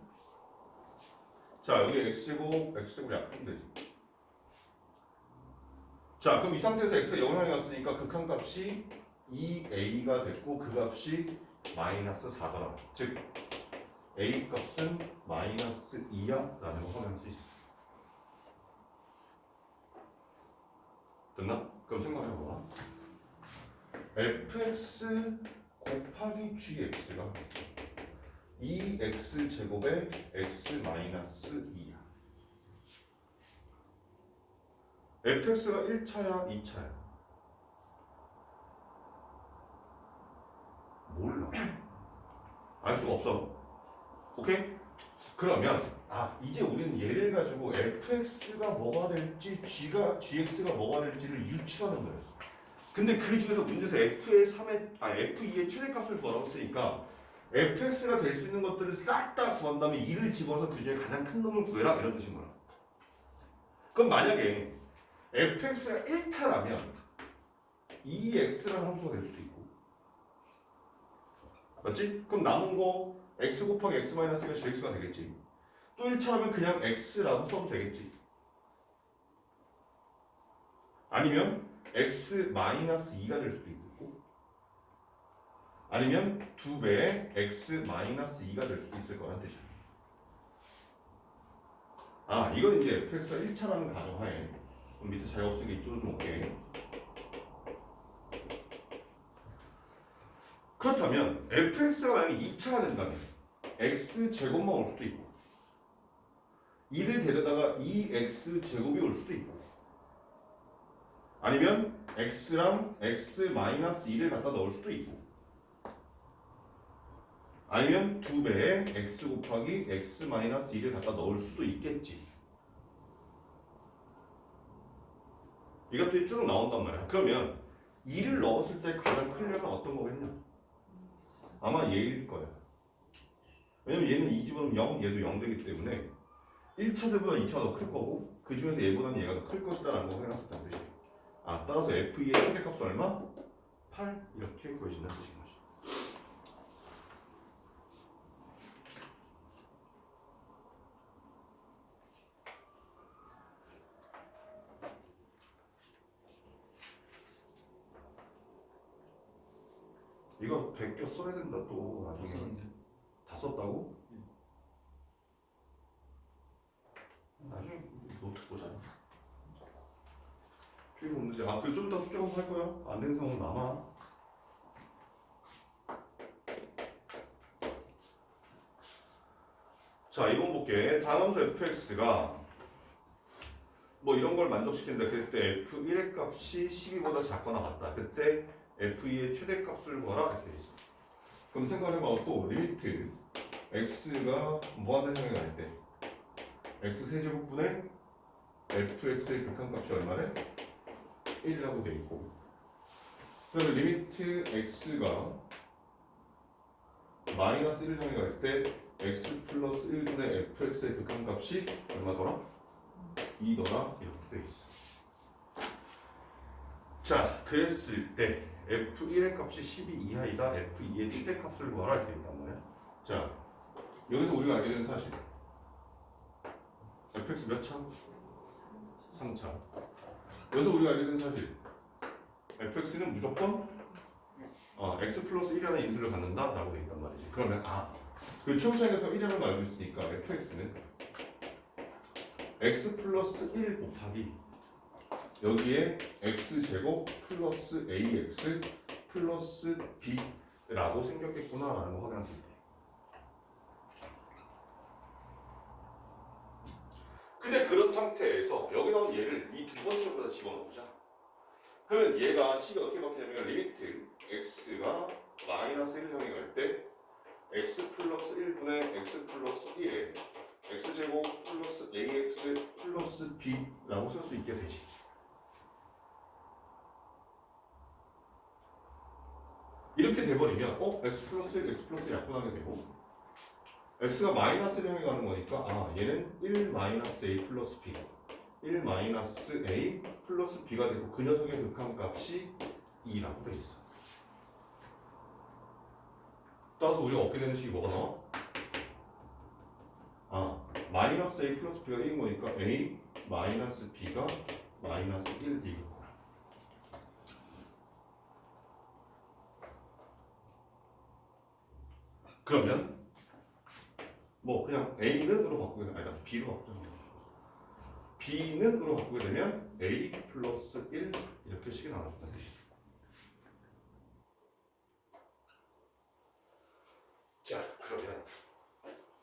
자 여기 x제곱 x제곱이 약하면 되지. 자 그럼 이 상태에서 x가 0을 향해 갔으니까 극한값이 2a가 됐고 그 값이 마이너스 4더라. 즉 a 값은 마이너스 2야 라는 걸 확인할 수 있어. 됐나? 그럼 생각해봐. fx 곱하기 gx가 2x 제곱의 x 마이너스 2야. fx가 1차야 2차야? 몰라. 알 수가 없어. 오케이? 그러면 이제 우리는 얘를 가지고 fx가 뭐가 될지 gx가 뭐가 될지를 유추하는 거예요. 근데 그 중에서 문제에서 f2의 최대값을 구하라고 했으니까 fx가 될 수 있는 것들을 싹 다 구한 다음에 2를 집어서 그 중에 가장 큰 놈을 구해라 이런 뜻인 거야. 그럼 만약에 fx가 1차라면 2x라는 함수가 될 수도 있고 맞지? 그럼 남은 거 x 곱하기 x 마이너스가 gx가 되겠지. 또 1차라면 그냥 x라고 써도 되겠지. 아니면 x 마이너스 2가 될 수도 있고 아니면 2배의 x 마이너스 2가 될 수도 있을 거란 뜻이야. 이건 이제 fx가 1차라는 가정하에 그럼 밑에 자리가 없으니까 이쪽으로 좀 올게. 그렇다면 fx가 만약에 2차가 된다면 x제곱만 올 수도 있고 2를 데려다가 2x제곱이 올 수도 있고 아니면 x랑 x 마이너스 2를 갖다 넣을 수도 있고 아니면 2배의 x 곱하기 x 마이너스 2를 갖다 넣을 수도 있겠지. 이것들이 쭉 나온단 말이야. 그러면 2를 넣었을 때 가장 클리어는 어떤 거겠냐? 아마 얘일 거야. 왜냐면 얘는 2 집어넣으면 0, 얘도 0 되기 때문에 1차들보다 2차가 더 클 거고 그 중에서 얘보다는 얘가 더 클 것이다 라는 거 해놨었다는 뜻이에요. 따라서 F2의 최대값은 얼마? 8 이렇게 구해진다는 뜻인 거죠. 이거 베껴 써야 된다 또 나중에. 썼는데. 다 썼다고? 나중에 노트 보자. 필요 없는지. 그리고 좀 이따 수정하고 할 거야. 안 되는 상황은 남아. 자, 이번 볼게. 다함수 fx가 뭐 이런 걸 만족시킨다. 그때 f1의 값이 12보다 작거나 같다. 그때 f2의 최대값을 구하라 이렇게 돼 있어. 그럼 생각해봐. 또 리미트 x가 무한대상에 갈 때 x 세제곱분의 fx의 극한값이 얼마래? 1이라고 돼 있고 그다음에 리미트 x가 마이너스 1을 향해 갈 때 x 플러스 1분의 fx의 극한값이 얼마더라? 2더라 이렇게 돼 있어. 자, 그랬을 때 f1의 값이 12 이하이다. f2의 최대값을 구하라 이렇게 있단 말이야. 자, 여기서 우리가 알게 되는 사실 fx 몇 차? 3차. 여기서 우리가 알게 되는 사실 fx는 무조건 x 플러스 1이라는 인수를 갖는다 라고 되어 있단 말이지. 그러면 그 최우차에서 1이라는 걸 알고 있으니까 fx는 x 플러스 1 곱하기 여기에 x제곱 플러스 ax 플러스 b라고 생겼겠구나 라는 거 확인할 수 있대. 근데 그런 상태에서 여기 나온 얘를 이 두 번째 것보다 집어넣자. 그러면 얘가 식이 어떻게 바뀌냐면 리미트 x가 마이너스 1 향해 갈 때 x 플러스 1분의 x 플러스 1에 x제곱 플러스 ax 플러스 b라고 쓸 수 있게 되지. 이렇게 돼버리면 x 플러스 1, x 플러스 1 약분하게 되고 x가 마이너스 1 향해 가는 거니까 얘는 1 마이너스 a 플러스 b 1 마이너스 a 플러스 b가 되고 그 녀석의 극한값이 2라고 돼 있어. 따라서 우리가 얻게 되는 식이 뭐가 나와? 마이너스 a 플러스 b가 1인 거니까 a 마이너스 b가 마이너스 1 이거구나. 그러면 뭐 그냥 a는 으로 바꾸게 되면 아니다 b로 바꾸자. b는 으로 바꾸게 되면 a 플러스 1 이렇게 식이 나와준다는 뜻이야. 자, 그러면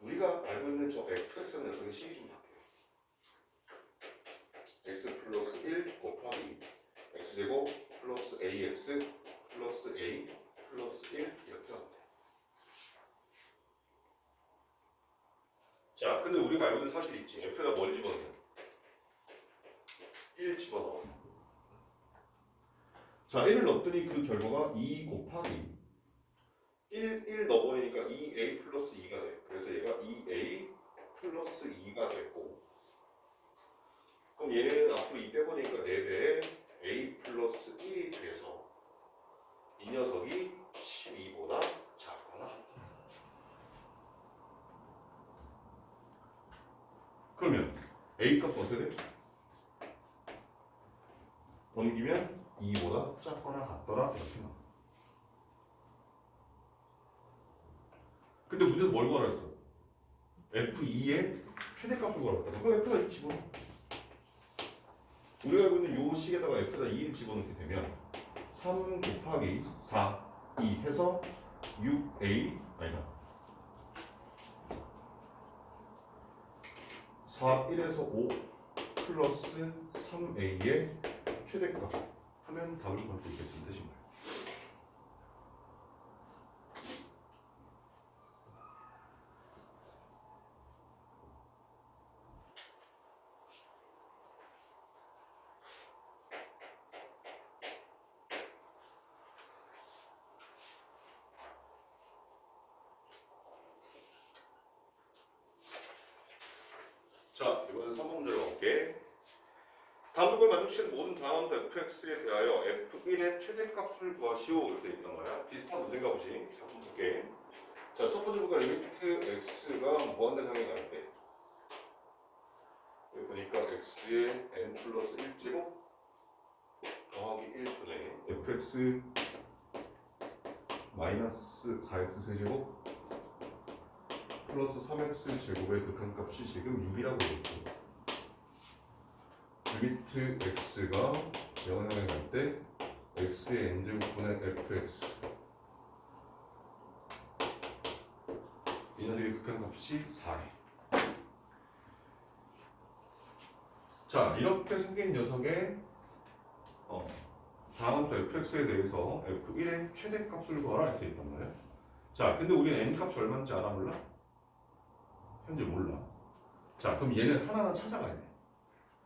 우리가 알고 있는 저 fx라는 녀석의 식이 좀 바뀌어요. x 플러스 1 곱하기 x제곱 플러스 ax 플러스 a 플러스 1 이렇게 나옵니다. 자, 근데 우리가 알고 있는 사실이 있지. f에다 뭘 집어넣냐? 1 집어넣어. 자, 1을 넣었더니 그 결과가 2 곱하기 1 넣어버리니까 2a 플러스 2가 돼. 그래서 얘가 2a 플러스 2가 됐고, 그럼 얘는 앞으로 2 빼버리니까 4배에 a 플러스 1이 돼서 이 녀석이 12보다 작거나 같다. 그러면 a 값 어떻게 돼? 넘기면 2보다 작거나 같더라 이렇게 나와. 근데 문제는 뭘 구하라 했어? F2의 최대값을 구하라 했다. 그럼 F가 2 집어넣어. 우리가 알고 있는 요 식에다가 F에다 2를 집어넣게 되면 3 곱하기 4, 2 해서 6A 아니다 4, 1에서 5 플러스 3A의 최대값 하면 답을 볼 수 있겠다는 뜻인가요? 자, 이번엔 3번 문제로 가볼게. 다음 조건을 만족시키는 모든 다함수 fx에 대하여 f1의 최대값을 구하시오 이렇게 있단 말이야. 비슷한 문제인가 보지. 자, 한번 볼게. 자, 첫 번째 문제가 리미트 x가 무한대상에 갈 때 여기 보니까 x의 n 플러스 1제곱 더하기 1분의 fx 마이너스 4x 세제곱 플러스 3x 제곱의 극한값이 지금 6이라고 되어있고, 리미트 x가 0을 향해 갈 때 x의 n제곱분의 fx 이 녀석의 극한값이 4래. 자, 이렇게 생긴 녀석의 다함수 fx에 대해서 f1의 최대값을 구하라 이렇게 있단 말이야. 자, 근데 우리는 n값이 얼마인지 알아 몰라? 현재 몰라. 자, 그럼 얘는 하나하나 찾아가야 돼.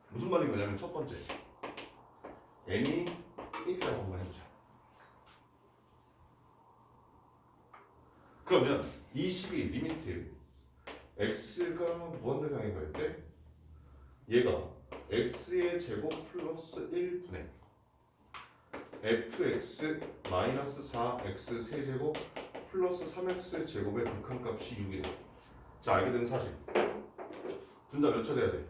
무슨 말인 거냐면 첫 번째 n이 1이라고 한번 해보자. 그러면 이 식이 리미트 x가 무한대상에 갈 때 얘가 x의 제곱 플러스 1분의 fx 마이너스 4x 세제곱 플러스 3x 제곱의 극한값이 6이래. 자, 알게 된 사실. 둘 다 몇 차 돼야 돼?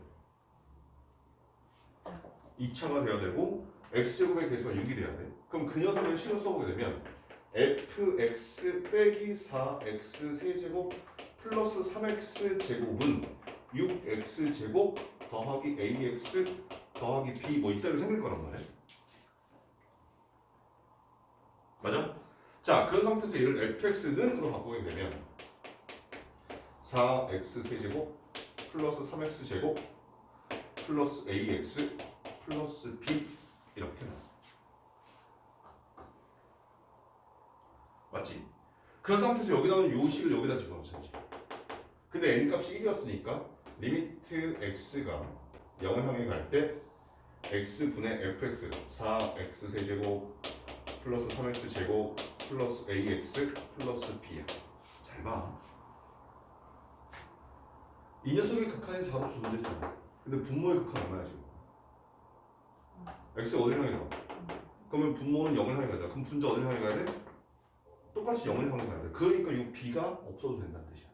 2차가 돼야 되고 x제곱의 개수가 6이 돼야 돼. 그럼 그 녀석을 식을 써보게 되면 fx 빼기 4x 세제곱 플러스 3x 제곱은 6x 제곱 더하기 ax 더하기 b 뭐 이따위로 생길 거란 말이야. 맞아? 자, 그런 상태에서 얘를 fx는 으로 바꾸게 되면 4x 세제곱 플러스 3x 제곱 플러스 ax 플러스 b 이렇게 나와. 맞지? 그런 상태에서 여기 나오는 요식을 여기다 집어넣자. 근데 n 값이 1이었으니까 리미트 x가 0을 향해 갈 때 x분의 fx 4x 세제곱 플러스 3x 제곱 플러스 ax 플러스 b야. 잘 봐. 이 녀석의 극한이 4로서 존재했잖아. 근데 분모의 극한 얼마야 지금? x가 어디를 향해 가? 그러면 분모는 0을 향해 가자. 그럼 분자 어디를 향해 가야 돼? 똑같이 0을 향해 가야 돼. 그러니까 이 b가 없어도 된다는 뜻이야.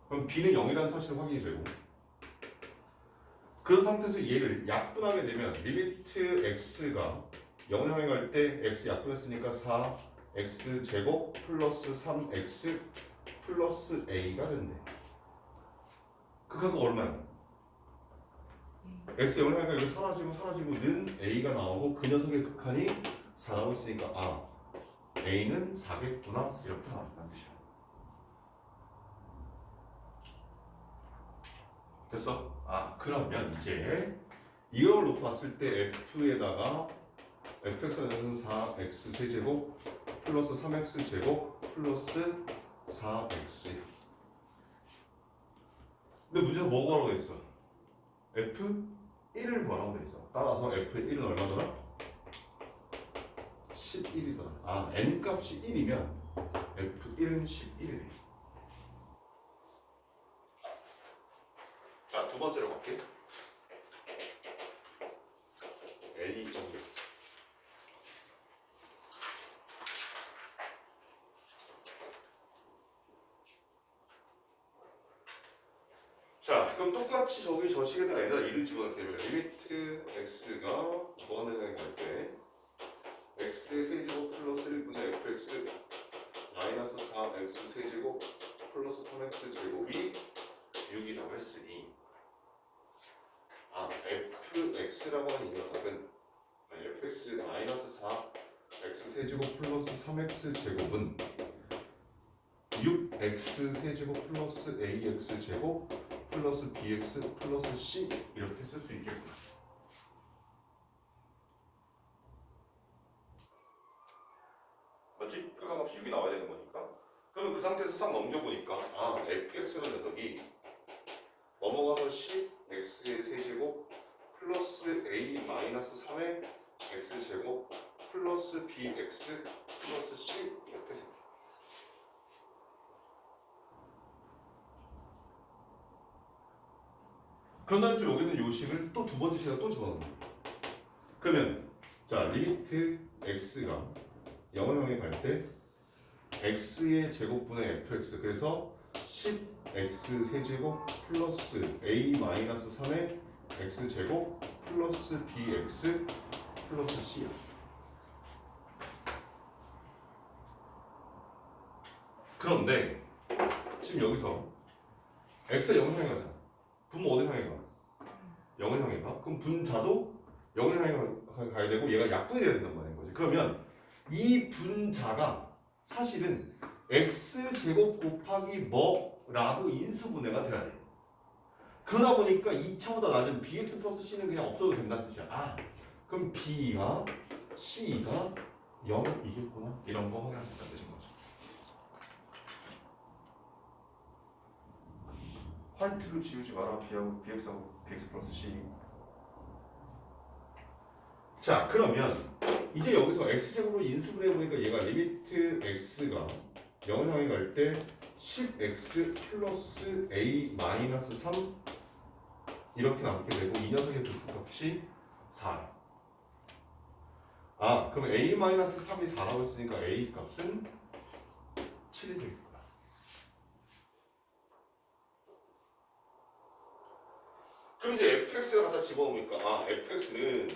그럼 b는 0이라는 사실이 확인이 되고, 그런 상태에서 얘를 약분하게 되면 리미트 x가 0을 향해 갈 때 x 약분했으니까 4x 제곱 플러스 3x 플러스 a가 된대. 극한가 얼마야? x 0을 향해 가니까 여기 사라지고 는 a가 나오고 그 녀석의 극한이 4라고 했으니까 아 a는 4겠구나 이렇게 나왔다는 뜻이야. 됐어? 아 그러면 이제 이걸 놓고 봤을 때 f에다가 fx는 4x 세제곱 플러스 3x 제곱 플러스 4x. 근데 문제는 뭐 구하라고 돼 있어? f1을 구하라고 돼 있어. 따라서 f의 1은 얼마더라? 11이더라. 아 n 값이 1이면 f1은 11이래. 자, 두 번째로 갈게. n이 정도. 자, 그럼 똑같이 저기 저 식에다가 n에다 2를 집어넣게 되면 리미트 x가 무한대상에 갈 때 x의 세제곱 플러스 1분의 fx 마이너스 4x 세제곱 플러스 3x 제곱이 6이라고 했으니 아 fx라고 하는 이 녀석은 fx 마이너스 4x 세제곱 플러스 3x 제곱은 6x 세제곱 플러스 ax 제곱 플러스 bx 플러스 c 이렇게 쓸 수 있겠구나. 맞지? 극한값이 6이 나와야 되는 거니까. 그러면 그 상태에서 싹 넘겨보니까 아 fx는 녀석이 넘어가서 10x의 세제곱 플러스 a 마이너스 3의 x제곱 플러스 bx 플러스 c 이렇게 생겨. 그런 다음에 또 여기는 요식을 또 두 번째 식에다 또 집어넣는 거야. 그러면 자 리미트 x가 0을 향해 갈 때 x의 제곱분의 fx 그래서 10x 세제곱 플러스 a 마이너스 3의 x제곱 플러스 bx 플러스 c야. 그런데 지금 여기서 x가 0을 향해 가잖아. 분모 어디 향해 가? 0을 향해 가? 그럼 분자도 0을 향해 가야 되고 얘가 약분이 돼야 된단 말인 거지. 그러면 이 분자가 사실은 x제곱 곱하기 뭐라고 인수분해가 돼야 돼. 그러다 보니까 2차보다 낮은 bx 플러스 c는 그냥 없어도 된다는 뜻이야. 아 그럼 b가 c가 0이겠구나 이런 거 확인할 수 있다는 뜻인 거죠. 화이트로 지우지 마라. b하고 bx하고 bx 플러스 c. 자 그러면 이제 여기서 x제곱으로 인수분해 보니까 얘가 리미트 x가 0을 향해 갈 때 10x 플러스 a 마이너스 3 이렇게 남게 되고 이 녀석의 극값이 4. 아 그럼 a 마이너스 3이 4라고 했으니까 a 값은 7이 되겠구나. 그럼 이제 fx를 갖다 집어넣으니까 아 fx는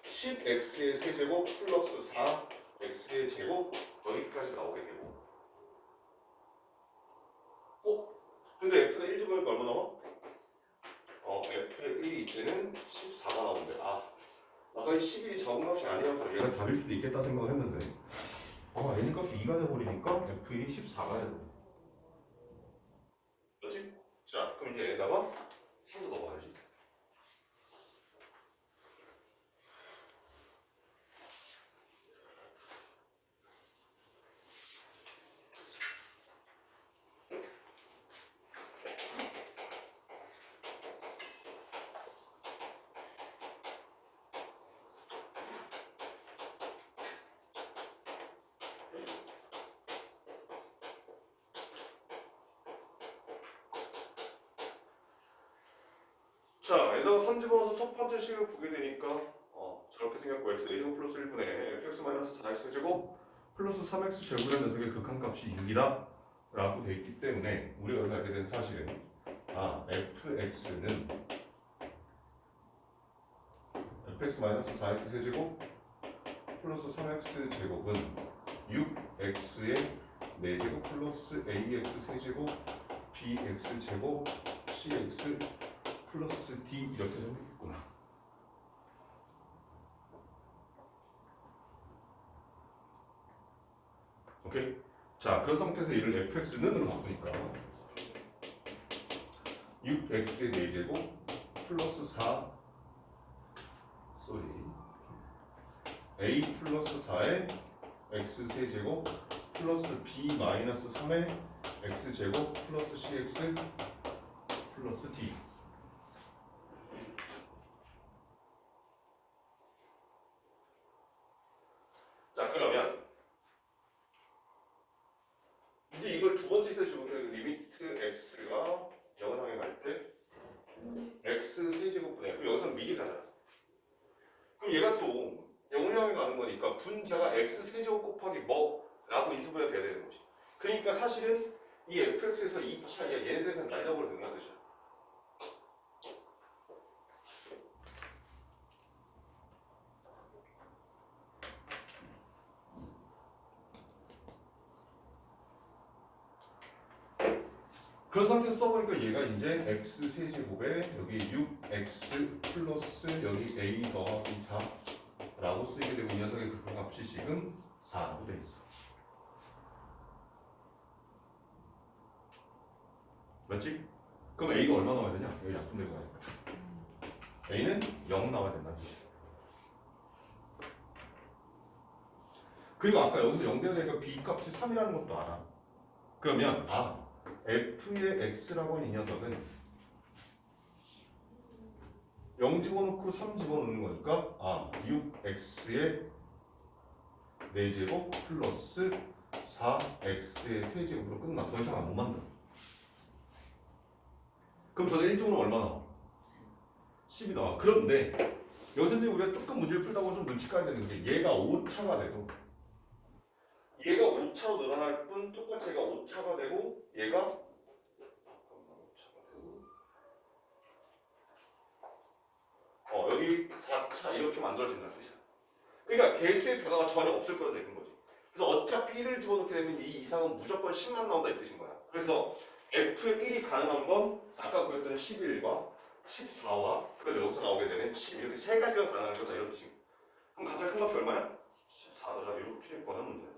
10x의 세제곱 플러스 4x의 제곱 여기까지 나오게 되고 근데 f는 1 집어넣으니까 얼마 나와? f의 1이 이때는 14가 나오는데 아까 이 11이 적은 값이 아니라서 얘가 답일 수도 있겠다 생각을 했는데 n 값이 2가 돼버리니까 f1이 14가 되네. 그렇지? 자 그럼 이제 얘에다가 3도 넣어야지. 자, 여기다가 선 집어넣어서 첫 번째 식을 보게 되니까 저렇게 생겼고 x 4제곱 플러스 1분의 fx 마이너스 4x 제곱 플러스 3x 제곱이라는 녀석의 극한값이 6이다 라고 돼 있기 때문에 우리가 여기서 알게 된 사실은 fx는 fx 마이너스 4x 세제곱 플러스 3x 제곱은 6x의 4제곱 플러스 ax 세제곱 bx 제곱 cx 플러스 d 이렇게 생겼구나. 오케이? 자, 그런 상태에서 얘를 fx는으로 바꾸니까 6x의 4제곱 플러스 4 a 플러스 4의 x 세제곱 플러스 b 마이너스 3의 x 제곱 플러스 cx 플러스 d. 자, 그러면 이제 이걸 두 번째 때 주면 리미트 x가 0을 향해 갈 때 x 세제곱분의 그럼 여기서 미리 가잖아. 그럼 얘가 또 0을 향해 가는 거니까 분자가 x 세제곱 곱하기 뭐라고 인터벌이 돼야 되는 거지. 그러니까 사실은 이 fx에서 2차 얘네들이 그냥 날려버리는 거야 뜻이야. 그런 상태에서 써보니까 얘가 이제 x 세제곱에 여기 6x 플러스 여기 a 더하기 4라고 쓰이게 되고 이 녀석의 극한값이 지금 4라고 돼 있어. 맞지? 그럼 a가 얼마 나와야 되냐? 여기 약분되고 가니까 a는 0 나와야 된다는 거지. 그리고 아까 여기서 0 되니까 b 값이 3이라는 것도 알아. 그러면 f의 x라고 하는 이 녀석은 0 집어넣고 3 집어넣는 거니까 6x의 4제곱 플러스 4x의 세제곱으로 끝나. 더 이상 못 만들어. 그럼 저는 1제곱은 얼마 나와? 10이 나와. 그런데 여기서 이제 우리가 조금 문제를 풀다가 좀 눈치 까야 되는 게 얘가 5차가 돼도 얘가 5차로 늘어날 뿐 똑같이 얘가 5차가 되고 얘가 5차가 되고 여기 4차 이렇게 만들어진다는 뜻이야. 그러니까 개수의 변화가 전혀 없을 거라 되는 거지. 그래서 어차피 1을 집어넣게 되면 이 이상은 무조건 10만 나온다 이 뜻인 거야. 그래서 F의 1이 가능한 건 아까 그랬던 11과 14와 그다음에 여기서 나오게 되는 10 이렇게 세 가지가 가능한 거다 이런 뜻인 거야. 그럼 가장 큰 값이 얼마야? 14다 이렇게 구하는 문제야.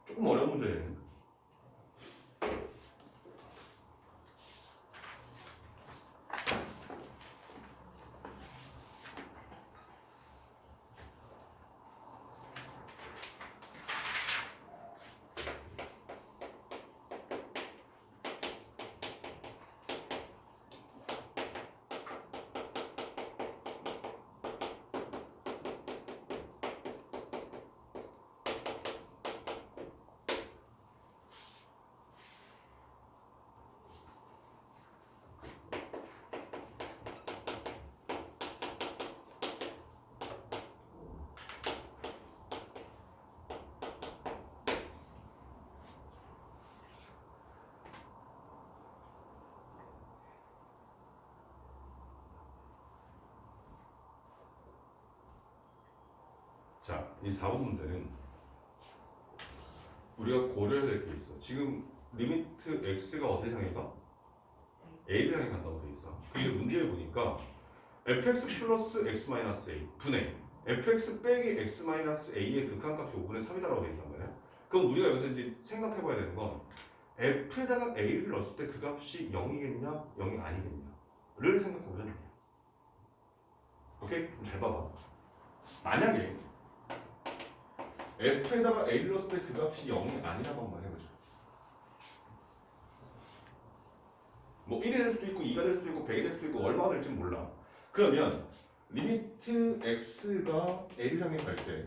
조금 어려운 문제예요. 자, 이 4번 문제는 우리가 고려해야 될 게 있어. 지금 리미트 x가 어디 향해 가? a를 향해 간다고 돼 있어. 근데 문제를 보니까 fx 플러스 x 마이너스 a 분의 fx 빼기 x 마이너스 a의 극한값이 5분의 3이다라고 돼 있단 말이야. 그럼 우리가 여기서 이제 생각해봐야 되는 건 f에다가 a를 넣었을 때 그 값이 0이겠냐, 0이 아니겠냐를 생각해보자는 거야. 오케이? 그럼 잘 봐봐. 만약에 f에다가 a를 넣었을 때 그 값이 0이 아니라고 한번 해보자. 뭐 1이 될 수도 있고 2가 될 수도 있고 100이 될 수도 있고 얼마가 될지 몰라. 그러면 리미트 x가 a를 향해 갈 때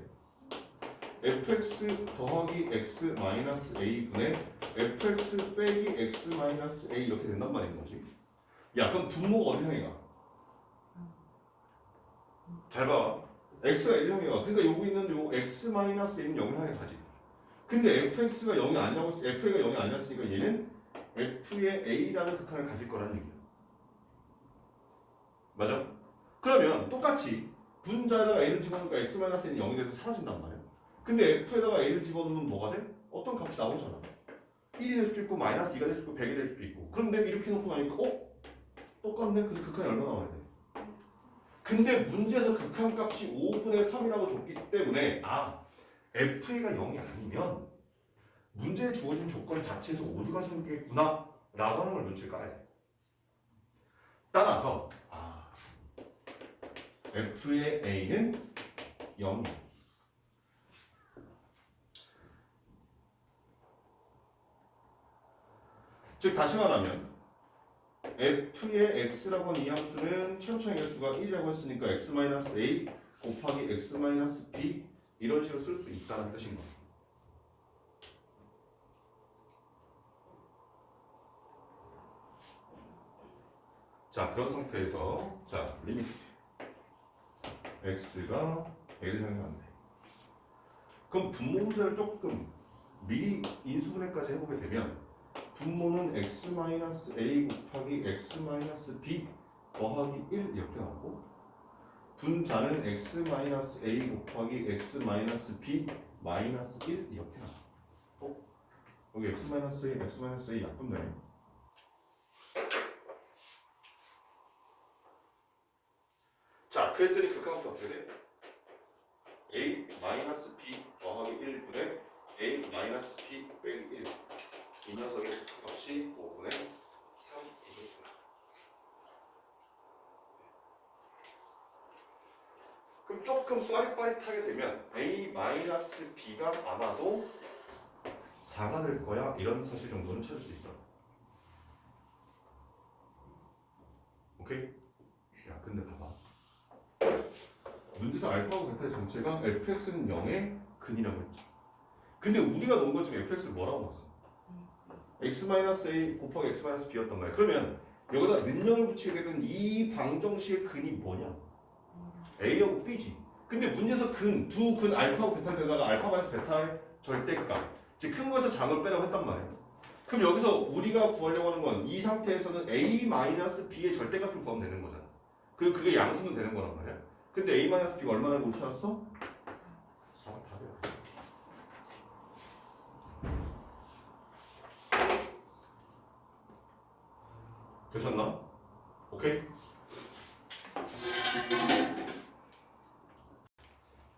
fx 더하기 x 마이너스 a 분의 fx 빼기 x 마이너스 a 이렇게 된단 말인 거지. 야 그럼 분모가 어디 향해 가? 잘 봐. x가 1 향해 가. 그러니까 여기 있는 요 x-1은 0을 향해 가지. 근데 fx가 0이 아니라고 f가 0이 아니었으니까 얘는 f의 a라는 극한을 가질 거라는 얘기야. 맞아? 그러면 똑같이 분자에다가 a를 집어넣으니까 x-n이 0이 돼서 사라진단 말이야. 근데 f에다가 a를 집어넣으면 뭐가 돼? 어떤 값이 나오잖아. 1이 될 수도 있고 마이너스 2가 될 수도 있고 100이 될 수도 있고. 그럼 내가 이렇게 놓고 나니까 똑같네? 그래서 극한이 얼마 나와야 돼? 근데 문제에서 극한값이 5분의 3이라고 줬기 때문에 FA가 0이 아니면 문제에 주어진 조건 자체에서 오류가 생기겠구나 라고 하는 걸 눈치를 까야 돼. 따라서 F의 A는 0이야. 즉 다시 말하면 F의 X라고 하는 이 함수는 최고차의 개수가 1이라고 했으니까 X-A 곱하기 X-B 이런 식으로 쓸 수 있다는 뜻인 거야. 자 그런 상태에서 리미트 X가 A를 향해 간대. 그럼 분모 문제를 조금 미리 인수분해까지 해보게 되면 분모는 x-a 곱하기 x-b 더하기 1 이렇게 나오고 분자는 x-a 곱하기 x-b 마이너스 1 이렇게 나와. 여기 x-a 약분되네. 자 그랬더니 극한값이 어떻게 돼? a-b 더하기 1분의 a-b 빼기 1 이 녀석의 값이 5분의 3이겠구나. 그럼 조금 빠릿빠릿하게 되면 A-B가 아마도 4가 될 거야 이런 사실 정도는 찾을 수 있어. 오케이? 야 근데 봐봐. 문제에서 알파하고 베타의 전체가 fx는 0의 근이라고 했지. 근데 우리가 놓은 것 중에 fx를 뭐라고 넣었어? x-a 곱하기 x-b였단 말이야. 그러면 여기다 는영을 붙이게 되면 이 방정식의 근이 뭐냐? a하고 b지. 근데 문제에서 두 근 알파하고 베타에다가 알파 마이너스 베타의 절대값 즉 큰 거에서 작은 빼라고 했단 말이야. 그럼 여기서 우리가 구하려고 하는 건 이 상태에서는 a-b의 절대값을 구하면 되는 거잖아. 그리고 그게 양수면 되는 거란 말이야. 근데 a-b가 얼마나 못 찾았어? 4가 답이야. 되셨나? 오케이?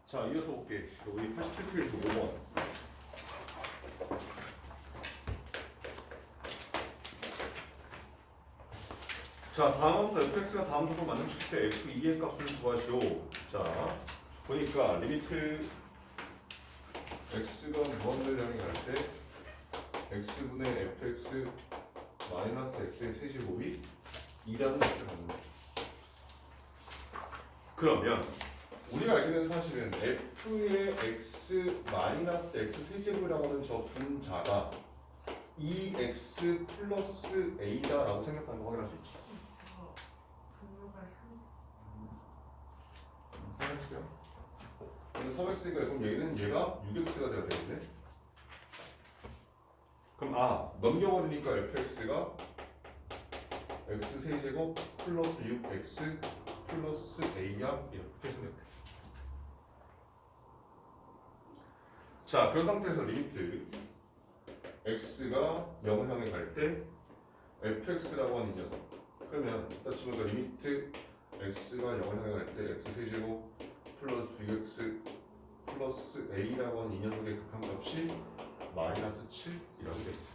자, 이어서 볼게. 우리 87페이지 5번. 자, 다음 함수 fx가 다음 조건 만족시킬 때 f2의 값을 구하시오. 자, 보니까 리미트 x가 무한대를 향해 갈 때 x분의 fx 마이너스 x의 세제곱이 2라는 것을 갖는다. 그러면 우리가 알게 된 사실은 f의 x 마이너스 x 세제곱이라고 하는 저 분자가 2x 플러스 a다라고 생각하는 거 확인할 수 있지. 분모가 3x요? 근데 3x니까 그럼 얘가 6x가 돼야 되는데. 그럼 넘겨버리니까 fx가 x 세제곱 플러스 6x 플러스 a야 이렇게 생겼대. 자 그런 상태에서 리미트 x가 0을 향해 갈 때 fx라고 하는 녀석 그러면 일단 지금 리미트 x가 0을 향해 갈 때 x 세제곱 플러스 6x 플러스 a라고 하는 이 녀석의 극한값이 마이너스 7 이라고 돼 있어.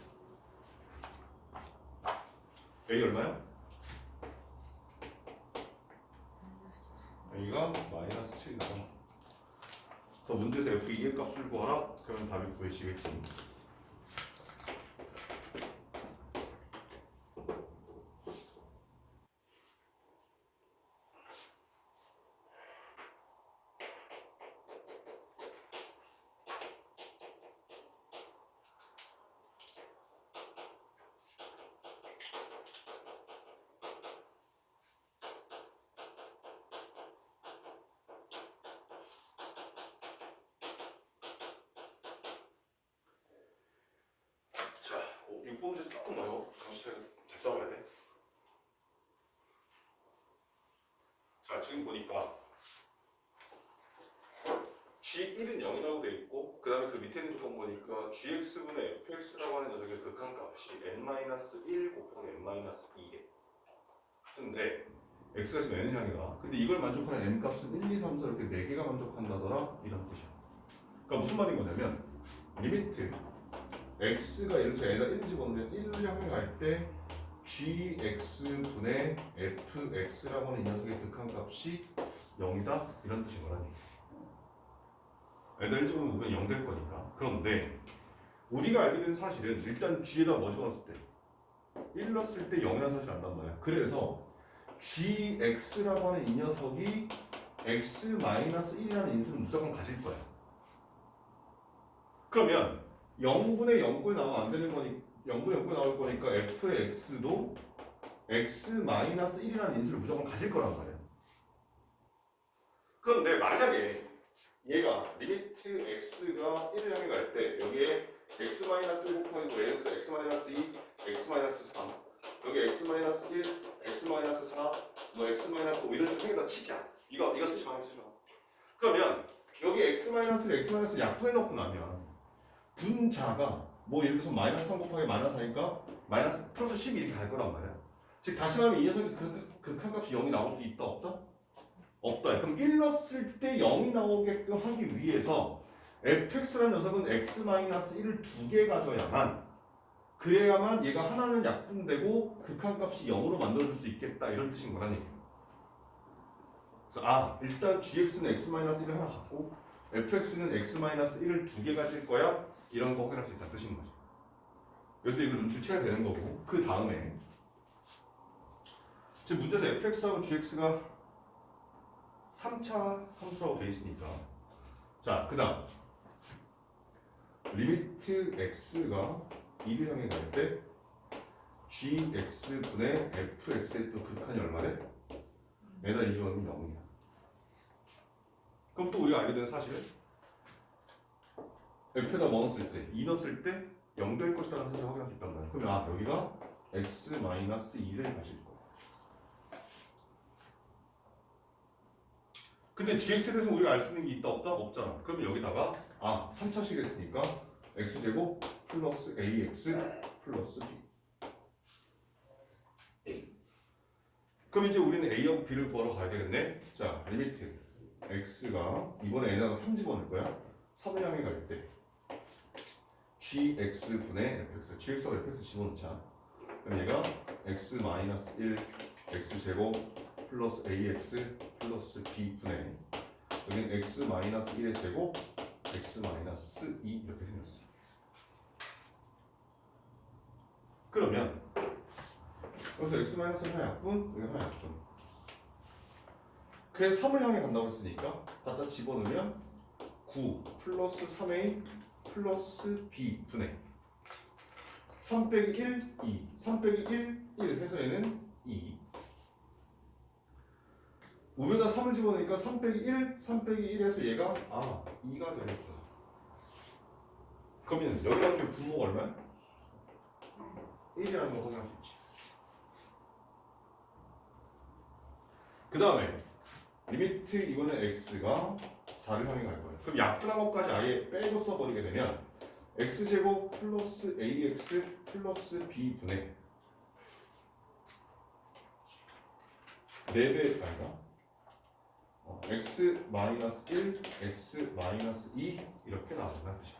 a 얼마야? a가 마이너스 7이 나와. 그래서 문제에서 f2의 값을 구하라. 그러면 답이 구해지겠지. 문제 조금 어려워. 강수 차이가 잘 따라야 돼. 자, 지금 보니까 G1은 0이라고 돼 있고 그 다음에 그 밑에 있는 조건 보니까 gx분의 fx라고 하는 녀석의 극한값이 n-1 곱하기 n-2래. 근데 x가 지금 n을 향해 가. 근데 이걸 만족하는 n 값은 1, 2, 3, 4 이렇게 4개가 만족한다더라 이런 뜻이야. 그러니까 무슨 말인 거냐면 리미트 x가 예를 들어 n에다 1 집어넣으면 1을 향해 갈 때 gx분의 fx라고 하는 이 녀석의 극한값이 0이다 이런 뜻인 거라니. 애들 1 집어넣으면 0 될 거니까. 그런데 우리가 알게 된 사실은 일단 g에다 뭐 집어넣었을 때 1 넣었을 때 0이라는 사실을 안단 말이야. 그래서 gx라고 하는 이 녀석이 x-1이라는 인수는 무조건 가질 거야. 그러면 0분의 0꼴 나오면 안 되는 거니 0분의 0꼴 나올 거니까 f의 x도 x-1이라는 인수를 무조건 가질 거란 말이야. 그런데 만약에 얘가 리미트 x가 1을 향해 갈 때 여기에 x-1 곱하기 예를 들어 x-2, x-3 여기 x-1, x-4, 뭐 x-5 이런 식으로 다 치자. 이거 쓰지 마. 그러면 여기 x-1, x-1 약분해 놓고 나면 분자가 뭐 예를 들어서 -3 곱하기 -4니까 마이너스 플러스 12 이렇게 갈 거란 말이야. 즉 다시 말하면 이 녀석이 극한값이 0이 나올 수 있다 없다? 없다. 그럼 1 넣었을 때 0이 나오게끔 하기 위해서 fx라는 녀석은 x-1을 2개 가져야만 그래야만 얘가 하나는 약분되고 극한값이 0으로 만들어줄 수 있겠다 이런 뜻인 거라니. 그래서 일단 gx는 x-1을 하나 갖고 fx는 x-1을 2개 가질 거야 이런 거 확인할 수 있다는 뜻인 거지. 그래서 이걸 눈치를 채야 되는 거고 그 다음에 지금 문제에서 fx하고 gx가 3차 함수라고 돼 있으니까 자 그 다음 리미트 x가 1을 향해 갈 때 gx분의 fx의 또 극한이 얼마래? 에다 20원은 0이야. 그럼 또 우리가 알게 되는 사실은 f에다 뭐 넣었을 때 2 넣었을 때 0 될 것이라는 사실을 확인할 수 있단 말이야. 그러면 여기가 x-2를 가질 거야. 근데 gx에 대해서 우리가 알 수 있는 게 있다 없다? 없잖아. 그러면 여기다가 3차식 했으니까 x제곱 플러스 ax 플러스 b. 그럼 이제 우리는 a하고 b를 구하러 가야 되겠네. 자 리미트 x가 이번에 n하고 3 집어넣을 거야. 3을 향해 갈 때 gx분의 fx gx하고 fx 집어넣자. 그럼 얘가 x-1 x제곱 플러스 ax 플러스 b분의 여기는 x-1의 제곱 x-2 이렇게 생겼어. 그러면 여기서 x-1 하나 약분 여기 하나 약분 그래서 3을 향해 간다고 했으니까 갖다 집어넣으면 9 플러스 3a 플러스 b 분의 3 빼기 1, 2 3 빼기 1 해서 얘는 2 우변에다 3을 집어넣으니까 3 빼기 1, 3 빼기 1에서 얘가 2가 되겠구나. 그러면 여기 나오는 분모가 얼마야? 1이라는 거 확인할 수 있지. 그 다음에 리미트 이번에 x가 4를 향해 갈 거야. 그럼 약분한 것까지 아예 빼고 써버리게 되면 x제곱 플러스 ax 플러스 b분의 4배 아니가 x-1, x-2 이렇게 나온다는 뜻이야.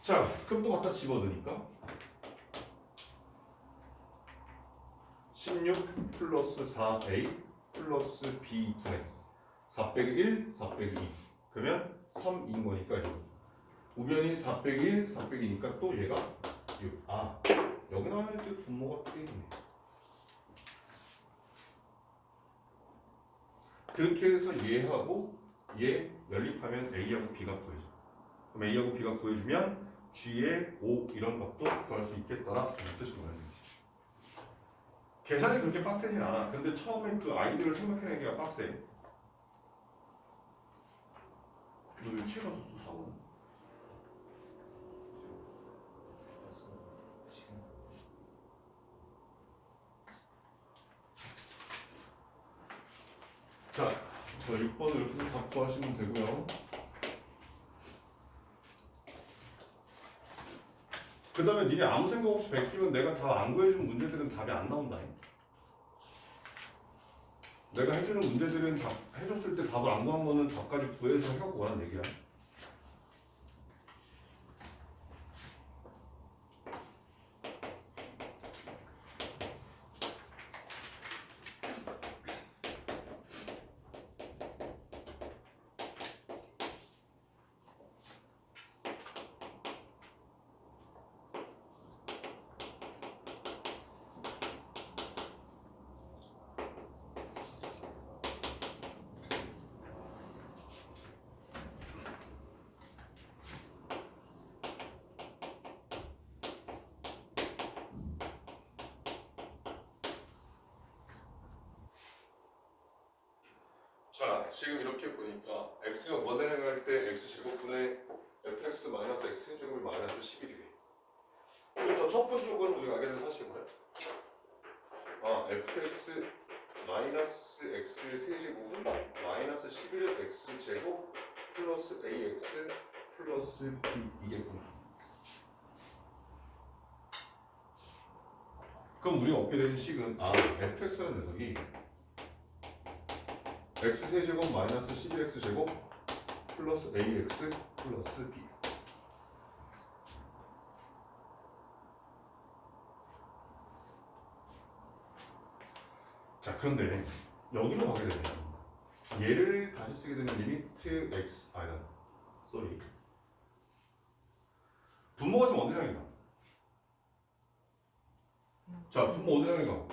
자, 그럼 또 갖다 집어넣으니까 16 플러스 4a 플러스 b분의 4 빼기 1, 4 빼기 2 그러면 3인 거니까 6 우변이 4 빼기 1, 4 빼기 2니까 또 얘가 6 여기 나올 때 분모가 꽤 있네. 그렇게 해서 얘하고 얘 연립하면 a하고 b가 구해져. 그럼 a하고 b가 구해주면 g의 5 이런 것도 구할 수 있겠더라 이런 뜻인 거예요. 계산이 그렇게 빡세진 않아. 근데 처음에 그 아이들을 생각해내기가 빡세. 일체가 썼어 4번. 자, 6번을 이렇게 답 구하시면 되고요. 그 다음에 니네 아무 생각 없이 베끼면 내가 답 안 구해준 문제들은 답이 안 나온다. 내가 해주는 문제들은 답 해줬을 때 답을 안 구한 거는 답까지 구해서 해갖고 오라는 얘기야. 자, 지금 이렇게 보니까 x가 뭐를 행할 때 x제곱분의 fx 마이너스 x제곱이 마이너스 11이 돼. 저 첫 번째 조건은 우리가 알게 된 사실이 뭐야? fx 마이너스 x 세제곱은 마이너스 11의 x제곱 플러스 ax 플러스 b 이겠구나. 그럼 우리가 얻게 되는 식은 fx라는 녀석이 x세제곱 마이너스 11x제곱 플러스 ax 플러스 b. 자, 그런데 여기로 가게 되면 얘를 다시 쓰게 되면 리미트 x 분모가 지금 어느 향인가? 자, 분모 어느 향인가?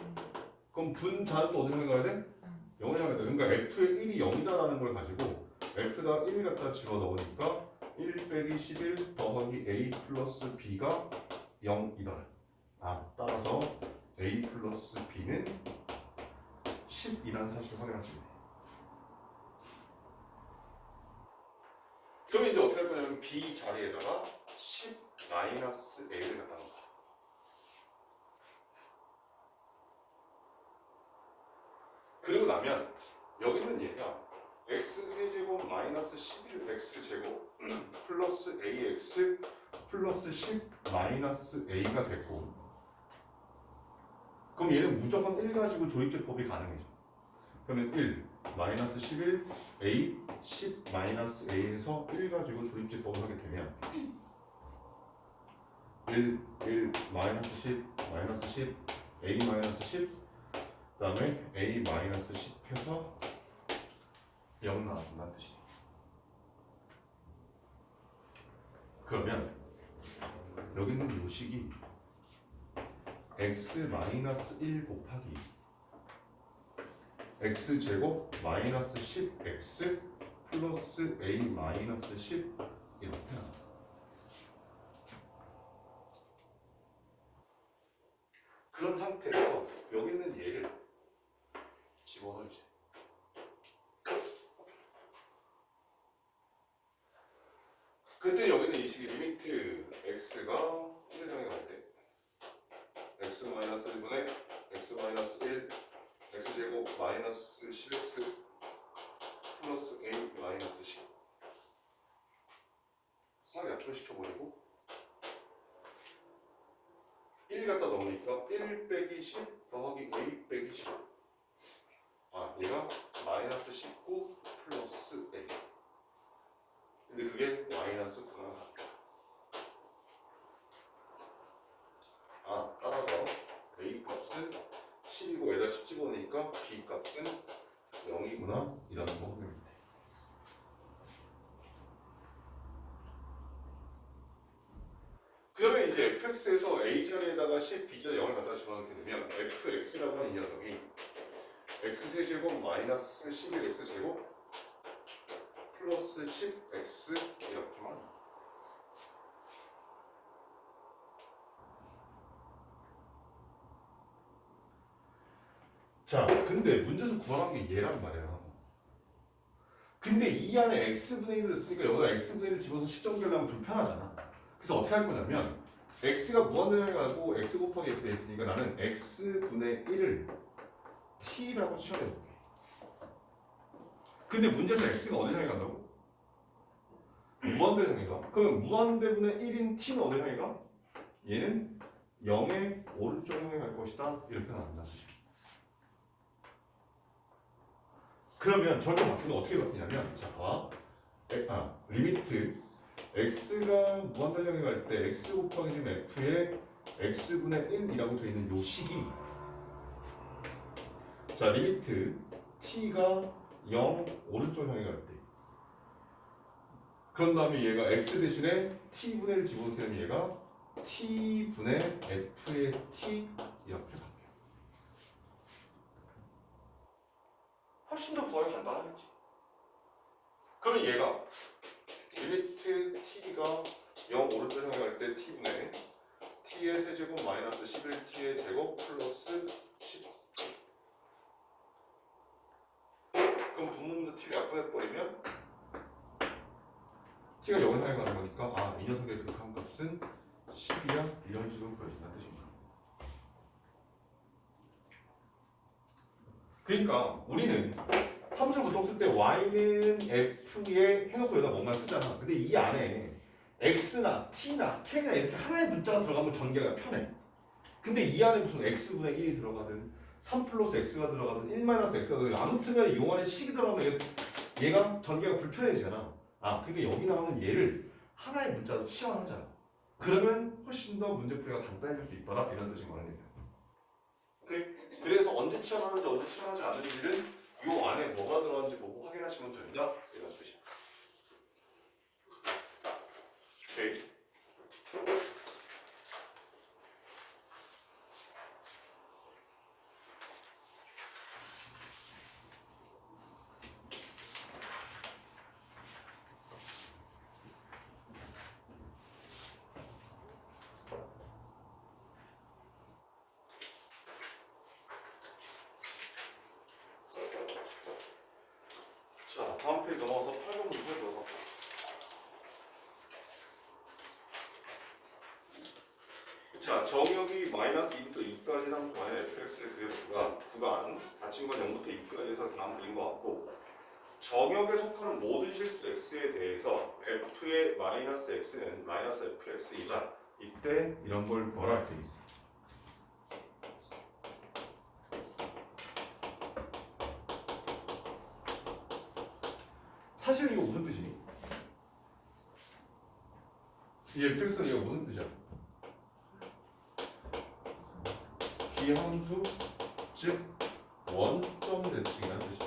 그럼 분자는 또 어느 향이 가야 돼? 0을 향해야 돼. 그러니까 f의 1이 0이다라는 걸 가지고 f에다 1 갖다 집어넣으니까 1 빼기 11 더하기 a 플러스 b가 0이다. 따라서 a 플러스 b는 10이라는 사실을 확인하시면 돼요. 그럼 이제 어떻게 할 거냐면 b 자리에다가 10 마이너스 a를 갖다 놓을까. 그리고 나면 여기 있는 얘가 x세제곱 마이너스 11x제곱 플러스 ax 플러스 10 마이너스 a가 됐고, 그럼 얘는 무조건 1 가지고 조입제법이 가능해져. 그러면 1 마이너스 11 a 10 마이너스 a에서 1 가지고 조입제법을 하게 되면 1 마이너스 10 마이너스 10 a 마이너스 10 그 다음에 a 마이너스 10 해서 0 나와준다는 뜻이에요. 그러면 여기 있는 요식이 x 마이너스 1 곱하기 x제곱 마이너스 10x 플러스 a 마이너스 10 이렇게 나와요. 그런 상태에서 여기 있는 얘를 집어넣으지. 그때 여기는 이 식이 리미트 x가 1을 향해 갈 때 x 마이너스 1분의 x 마이너스 1 x제곱 마이너스 10x 플러스 a 마이너스 10 싹 약분시켜버리고 1 갖다 넣으니까 1 빼기 10 더하기 a 빼기 10 얘가 마이너스 19 플러스 a. 근데 그게 마이너스 9가 따라서 a 값은 10이고 여기다 10 집어넣으니까 b 값은 0이구나 이라는 거 확인합니다. 그러면 이제 fx에서 a 자리에다가 10, b 자리에 0을 갖다 집어넣게 되면 fx라고 하는 이 녀석이 x세제곱 마이너스 11x제곱 플러스 10x 이렇게만. 자, 근데 문제에서 구하는 게 얘란 말이야. 근데 이 안에 x분의 1을 쓰니까 여기다 x분의 1을 집어서 식점 결하면 불편하잖아. 그래서 어떻게 할 거냐면 x가 무한대로 해가지고 x 곱하기 이렇게 돼 있으니까 나는 x분의 1을 t라고 치환해볼게. 근데 문제에서 x가 어디 향해 간다고? 무한대로 향해 가. 그러면 무한대분의 1인 t는 어디 향해 가? 얘는 0의 오른쪽 향해 갈 것이다. 이렇게 나온다. 그러면 절대 바꾸면 어떻게 바뀌냐면 자 봐. 리미트 x가 무한대로 향해 갈 때 x 곱하기 지금 f의 x분의 1이라고 되어 있는 요 식이 자 리미트 t가 0 오른쪽 향해 갈 때 그런 다음에 얘가 x 대신에 t분의 1 집어넣게 되면 얘가 t분의 f의 t 이렇게 바뀌어요. 훨씬 더 구하기 간단하겠지. 그러면 얘가 리미트 t가 0 오른쪽 향해 갈 때 t분의 t의 세제곱 마이너스 11t의 제곱 플러스 10. 그럼 분모문제 t를 약분해버리면 t가 0을 향해 가는 거니까 아, 이 녀석의 극한값은 10이야? 이런 식으로 보여진다는 뜻입니다. 그러니까 우리는 함수를 보통 쓸 때 y는 f에 해놓고 여기다 뭐만 쓰잖아. 근데 이 안에 x나 t나 k나 이렇게 하나의 문자가 들어가면 전개가 편해. 근데 이 안에 무슨 x분의 1이 들어가든 3 플러스 x가 들어가든 1 마이너스 x가 들어가든 아무튼 간에 이 안에 식이 들어가면 얘가 전개가 불편해지잖아. 아, 근데 여기 나오는 얘를 하나의 문자로 치환하잖아. 그러면 훨씬 더 문제풀이가 간단해질 수 있더라 이런 뜻인 거는 얘기야. 오케이? 그래서 언제 치환하는지 언제 치환하지 않는지를 이 안에 뭐가 들어가는지 보고 확인하시면 됩니다. 이런 뜻이야. 오케이. 자, 다음 페이지 넘어가서 8번 문제 들어가. 자, 정역이 마이너스 2부터 2까지 함수 안에 fx를 그려보가 구간 닫힌 건 0부터 2까지 해서 다음 그린 것 같고 정역에 속하는 모든 실수 x에 대해서 f의 마이너스 x는 마이너스 fx이다. 이때 이런 걸 구하라 할 때 있어. 사실 이거 무슨 뜻이니? 이 fx는 이거 무슨 뜻이야? 기함수 즉 원점 대칭이라는 뜻이야.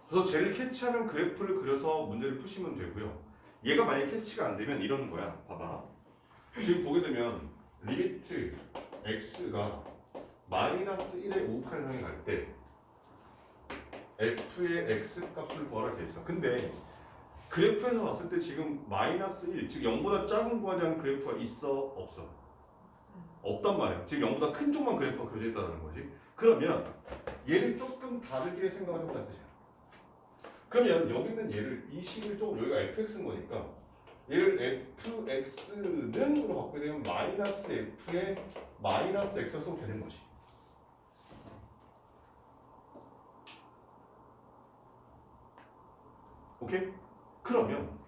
그래서 쟤를 캐치하면 그래프를 그려서 문제를 푸시면 되고요. 얘가 만약에 캐치가 안 되면 이러는 거야. 봐봐. 지금 보게 되면 리미트 x가 마이너스 1의 우극한 향해 갈 때 f의 x 값을 구하라 돼 있어. 근데 그래프에서 봤을 때 지금 마이너스 1, 즉 0보다 작은 구하지 않은 그래프가 있어? 없어? 없단 말이야. 지금 0보다 큰 쪽만 그래프가 그려져 있다는 거지. 그러면 얘를 조금 다르게 생각을 해보자는 뜻이야. 그러면 여기 있는 얘를 이 식을 조금 여기가 fx인 거니까 얘를 fx는으로 바꾸게 되면 마이너스 f에 마이너스 x가 써도 되는 거지. 오케이? 그러면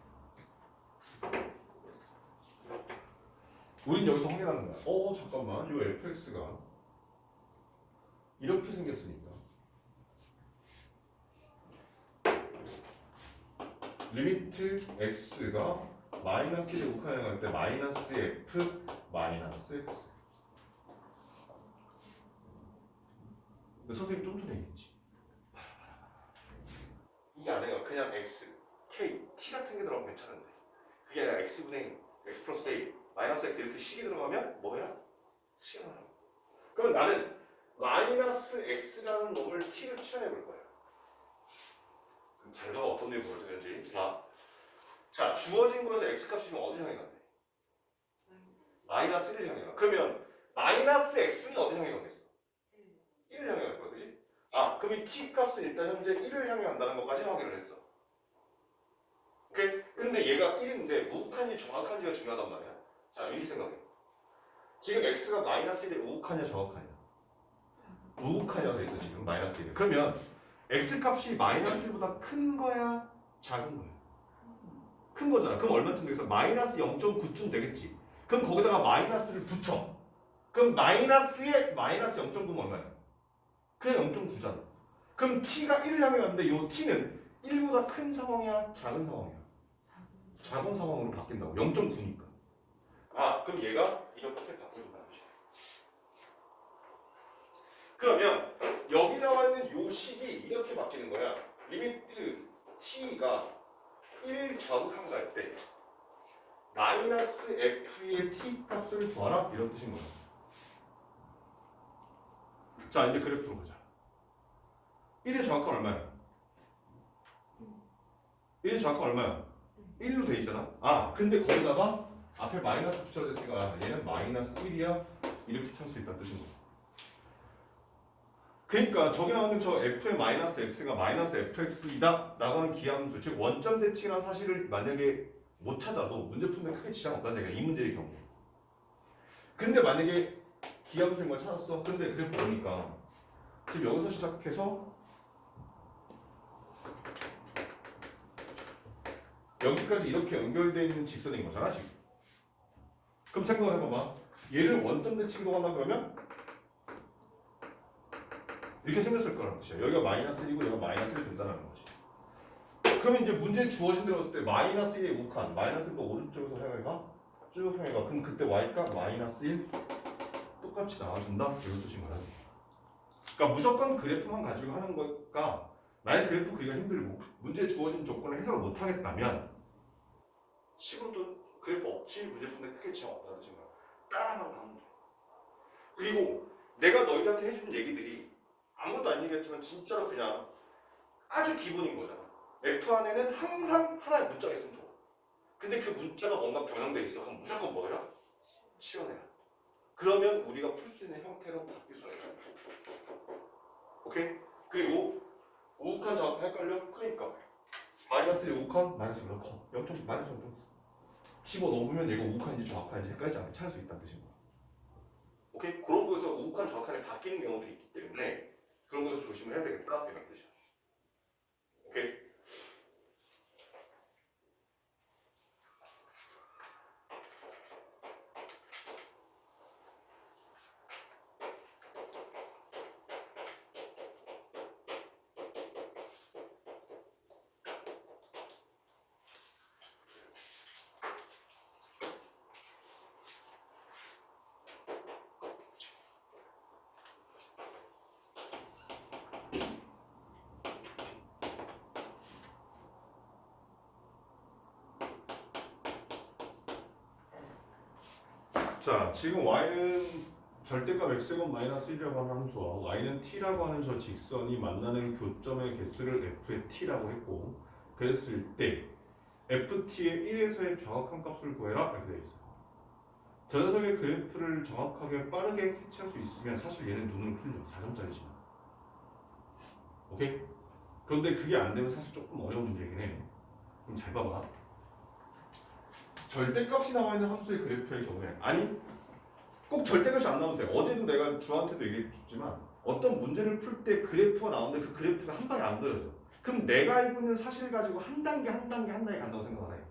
우린 여기서 확인하는 거야. 잠깐만. 이 fx가 이렇게 생겼으니까 리미트 x가 마이너스 1에 우칸에 갈 때 마이너스 f 마이너스 x. 근데 선생님 좀 전에 얘기했지. 이 안에가 그냥 x, k, t 같은 게 들어가면 괜찮은데 그게 아니라 x분의 x 플러스 a 마이너스 x 이렇게 식이 들어가면 뭐야? t가 나와. 그러면 나는 마이너스 x라는 놈을 t를 취해볼 거야. 그럼 잘 봐봐 어떤 놈이 보여주는지. 봐. 자, 주어진 거에서 x값이 지금 어디 향해 간대? 마이너스 1을 향해 가. 그러면 마이너스 x는 어디 향해 가겠어? 1을 향해 갈 거야, 그지? 아, 그럼 이 t 값은 일단 현재 1을 향해 간다는 것까지 확인을 했어. 오케이? 근데 얘가 1인데 우극한지 정확한지가 중요하단 말이야. 자, 이렇게 생각해. 지금 x가 마이너스 1이 우극하냐 정확하냐? 우극하냐가 돼 있어 지금 마이너스 1. 그러면 x 값이 마이너스 1보다 큰 거야? 작은 거야? 큰 거잖아. 그럼 얼마쯤 되겠어? 마이너스 0.9쯤 되겠지. 그럼 거기다가 마이너스를 붙여. 그럼 마이너스에 마이너스 0.9면 얼마야? 그냥 0.9잖아. 그럼 t가 1을 향해 갔는데 이 t는 1보다 큰 상황이야? 작은 상황이야? 작은 상황으로 바뀐다고. 0.9니까. 아, 그럼 얘가 이렇게 바뀌어준다는 거지. 그러면 여기 나와 있는 요 식이 이렇게 바뀌는 거야. 리미트 t가 1 저극한가 때 마이너스 f의 t 값을 구하라 이런 뜻인 거야. 자, 이제 그래프로 가자. 1의 정확한 얼마야? 1의 정확한 얼마야? 1로 돼 있잖아. 아, 근데 거기다가 앞에 마이너스 붙여졌으니까 얘는 마이너스 1이야 이렇게 찾을 수 있다는 뜻인 거야. 그러니까 저기 나오는 저 f의 마이너스 x가 마이너스 fx이다 라고 하는 기하함수, 즉 원점 대칭이라는 사실을 만약에 못 찾아도 문제 푸는데 크게 지장 없다는 얘기야, 이 문제의 경우. 근데 만약에 기하함수인 걸 찾았어. 근데 그래프 보니까 지금 여기서 시작해서 여기까지 이렇게 연결되어 있는 직선인 거잖아 지금. 그럼 생각을 해봐봐. 얘를 원점 대칭으로 한다 그러면 이렇게 생겼을 거라는 뜻이야. 여기가 마이너스 1이고 여기가 마이너스 1이 된다는 거지. 그러면 이제 문제 주어진 대로 봤을 때 마이너스 1의 우칸, 마이너스 1도 오른쪽에서 향해가 쭉 향해가. 그럼 그때 y값 마이너스 1 똑같이 나와준다 이런 뜻인 거야. 그러니까 무조건 그래프만 가지고 하는 거가, 만약 그래프 그리기가 힘들고 문제 주어진 조건을 해석을 못 하겠다면 식으로도 그래프 없이 문제 푸는데 크게 지장 없다는 뜻인 거야. 따라만 가면 돼. 그리고 내가 너희한테 해준 얘기들이 아무것도 안 얘기했지만 진짜로 그냥 아주 기본인 거잖아. F 안에는 항상 하나의 문자가 있으면 좋아. 근데 그 문자가 뭔가 변형돼 있어. 그럼 무조건 뭐야? 치워내라. 그러면 우리가 풀 수 있는 형태로 바뀔 수가 있다. 오케이? 그리고 우극한 정확한 헷갈려? 그러니까 마이너스 1 우극한 마이너스 1 커. 0. 마이너스 0.9 15 넣으면 얘가 우극한지 정확한지 헷갈리지 않게 찾을 수 있다는 뜻인 거야. 오케이? 그런 거에서 우극한 정확한이 바뀌는 경우들이 있기 때문에 그런 것을 조심을 해야 되겠다 이런 뜻이야. 오케이? 자, 지금 y는 절대값 x제곱 마이너스 1이라고 하는 함수와 y는 t라고 하는 저 직선이 만나는 교점의 개수를 f의 t라고 했고, 그랬을 때 ft의 1에서의 정확한 값을 구해라 이렇게 되어 있어요. 저 녀석의 그래프를 정확하게 빠르게 캐치할 수 있으면 사실 얘는 눈으로 풀려. 4점짜리지만. 오케이? 그런데 그게 안 되면 사실 조금 어려운 문제이긴 해. 그럼 잘 봐봐. 절대값이 나와 있는 함수의 그래프의 경우에, 아니 꼭 절대값이 안 나오면 돼. 어제도 내가 주한테도 얘기해줬지만 어떤 문제를 풀 때 그래프가 나오는데 그 그래프가 한 방에 안 그려져. 그럼 내가 알고 있는 사실 가지고 한 단계 한 단계 한 단계 간다고 생각을 해.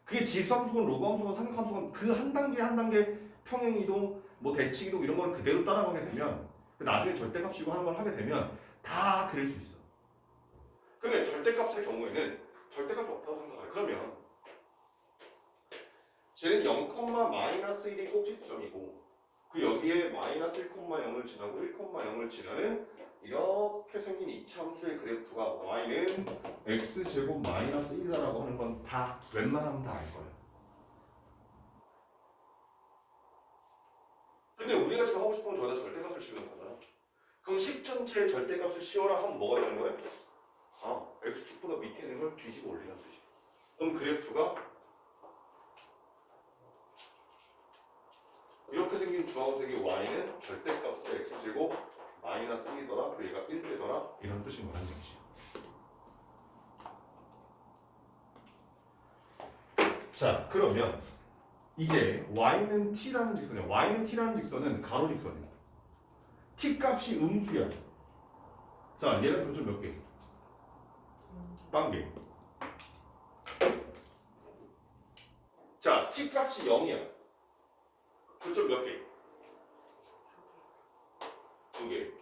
그게 지수함수건 로그함수건 삼각함수건 그 한 단계 한 단계 평행이동 뭐 대칭이동 이런 걸 그대로 따라가게 되면 나중에 절대값이고 하는 걸 하게 되면 다 그릴 수 있어. 그러면 절대값의 경우에는 절대값이 없다고 생각해. 그러면 쟤는 0,-1이 꼭지점이고 그 여기에 마이너스 1,0을 지나고 1,0을 지나는 이렇게 생긴 이차함수의 그래프가 y는 x제곱 마이너스 1이다라고 하는 건 다 웬만하면 다 알 거예요. 근데 우리가 지금 하고 싶은 건 저기다 절대값을 씌우는 거잖아. 그럼 식 전체의 절대값을 씌워라 하면 뭐가 되는 거예요? 아, x축보다 밑에 있는 걸 뒤집어 올리라는 뜻이야. 그럼 그래프가 이렇게 생긴 주황색의 y는 절대값의 x제곱 마이너스 1이더라 그리고 얘가 1 되더라 이런 뜻인 거란 얘기지. 자 그러면 이제 y는 t라는 직선이야. y는 t라는 직선은 가로 직선이야. t 값이 음수야. 자 얘는 교점 몇 개? 빵개. 자 t 값이 0이야. 교점 몇 개? 2개.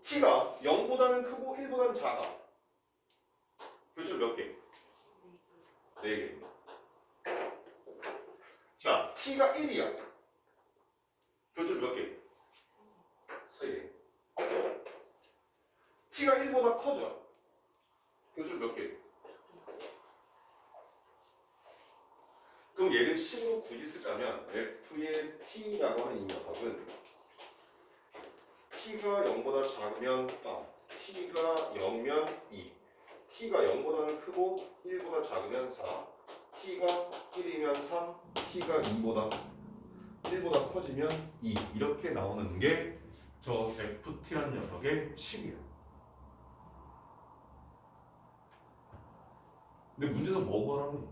t가 0보다는 크고 1보다는 작아. 교점 몇 개? 4개. 자, t가 1이야. 교점 몇 개? 3개. t가 1보다 커져. 교점 몇 개? 그럼 얘를 10으로 굳이 쓰자면 f의 t라고 하는 이 녀석은 t가 0보다 작으면 t가 0면 2 t가 0보다는 크고 1보다 작으면 4 t가 1이면 3 t가 1보다 커지면 2 이렇게 나오는 게 저 ft라는 녀석의 식이야. 근데 문제에서 뭐 말하니?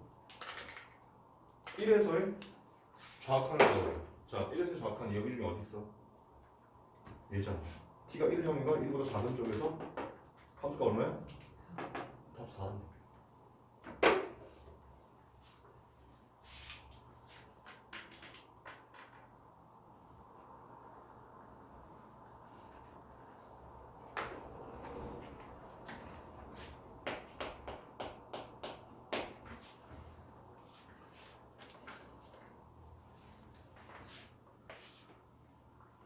1에서의 좌악한 거. 자, 1에서의 좌악한 여기 중에 어디 있어? 얘잖아. t가 1형인가 1보다 작은 쪽에서 카운트가 얼마야? 답 4인데.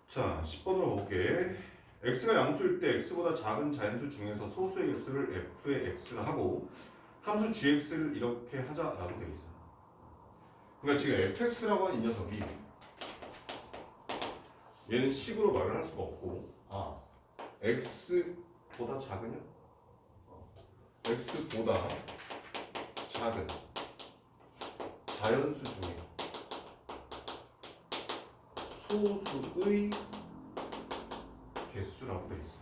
자, 10번으로 가볼게. x가 양수일 때 x보다 작은 자연수 중에서 소수의 x를 f의 x라 하고 함수 gx를 이렇게 하자라고 되어 있어. 그러니까 지금 fx라고 하는 이 녀석이 얘는 식으로 말을 할 수가 없고 x보다 작으냐? x보다 작은 자연수 중에 소수의 개수라고 되어 있어.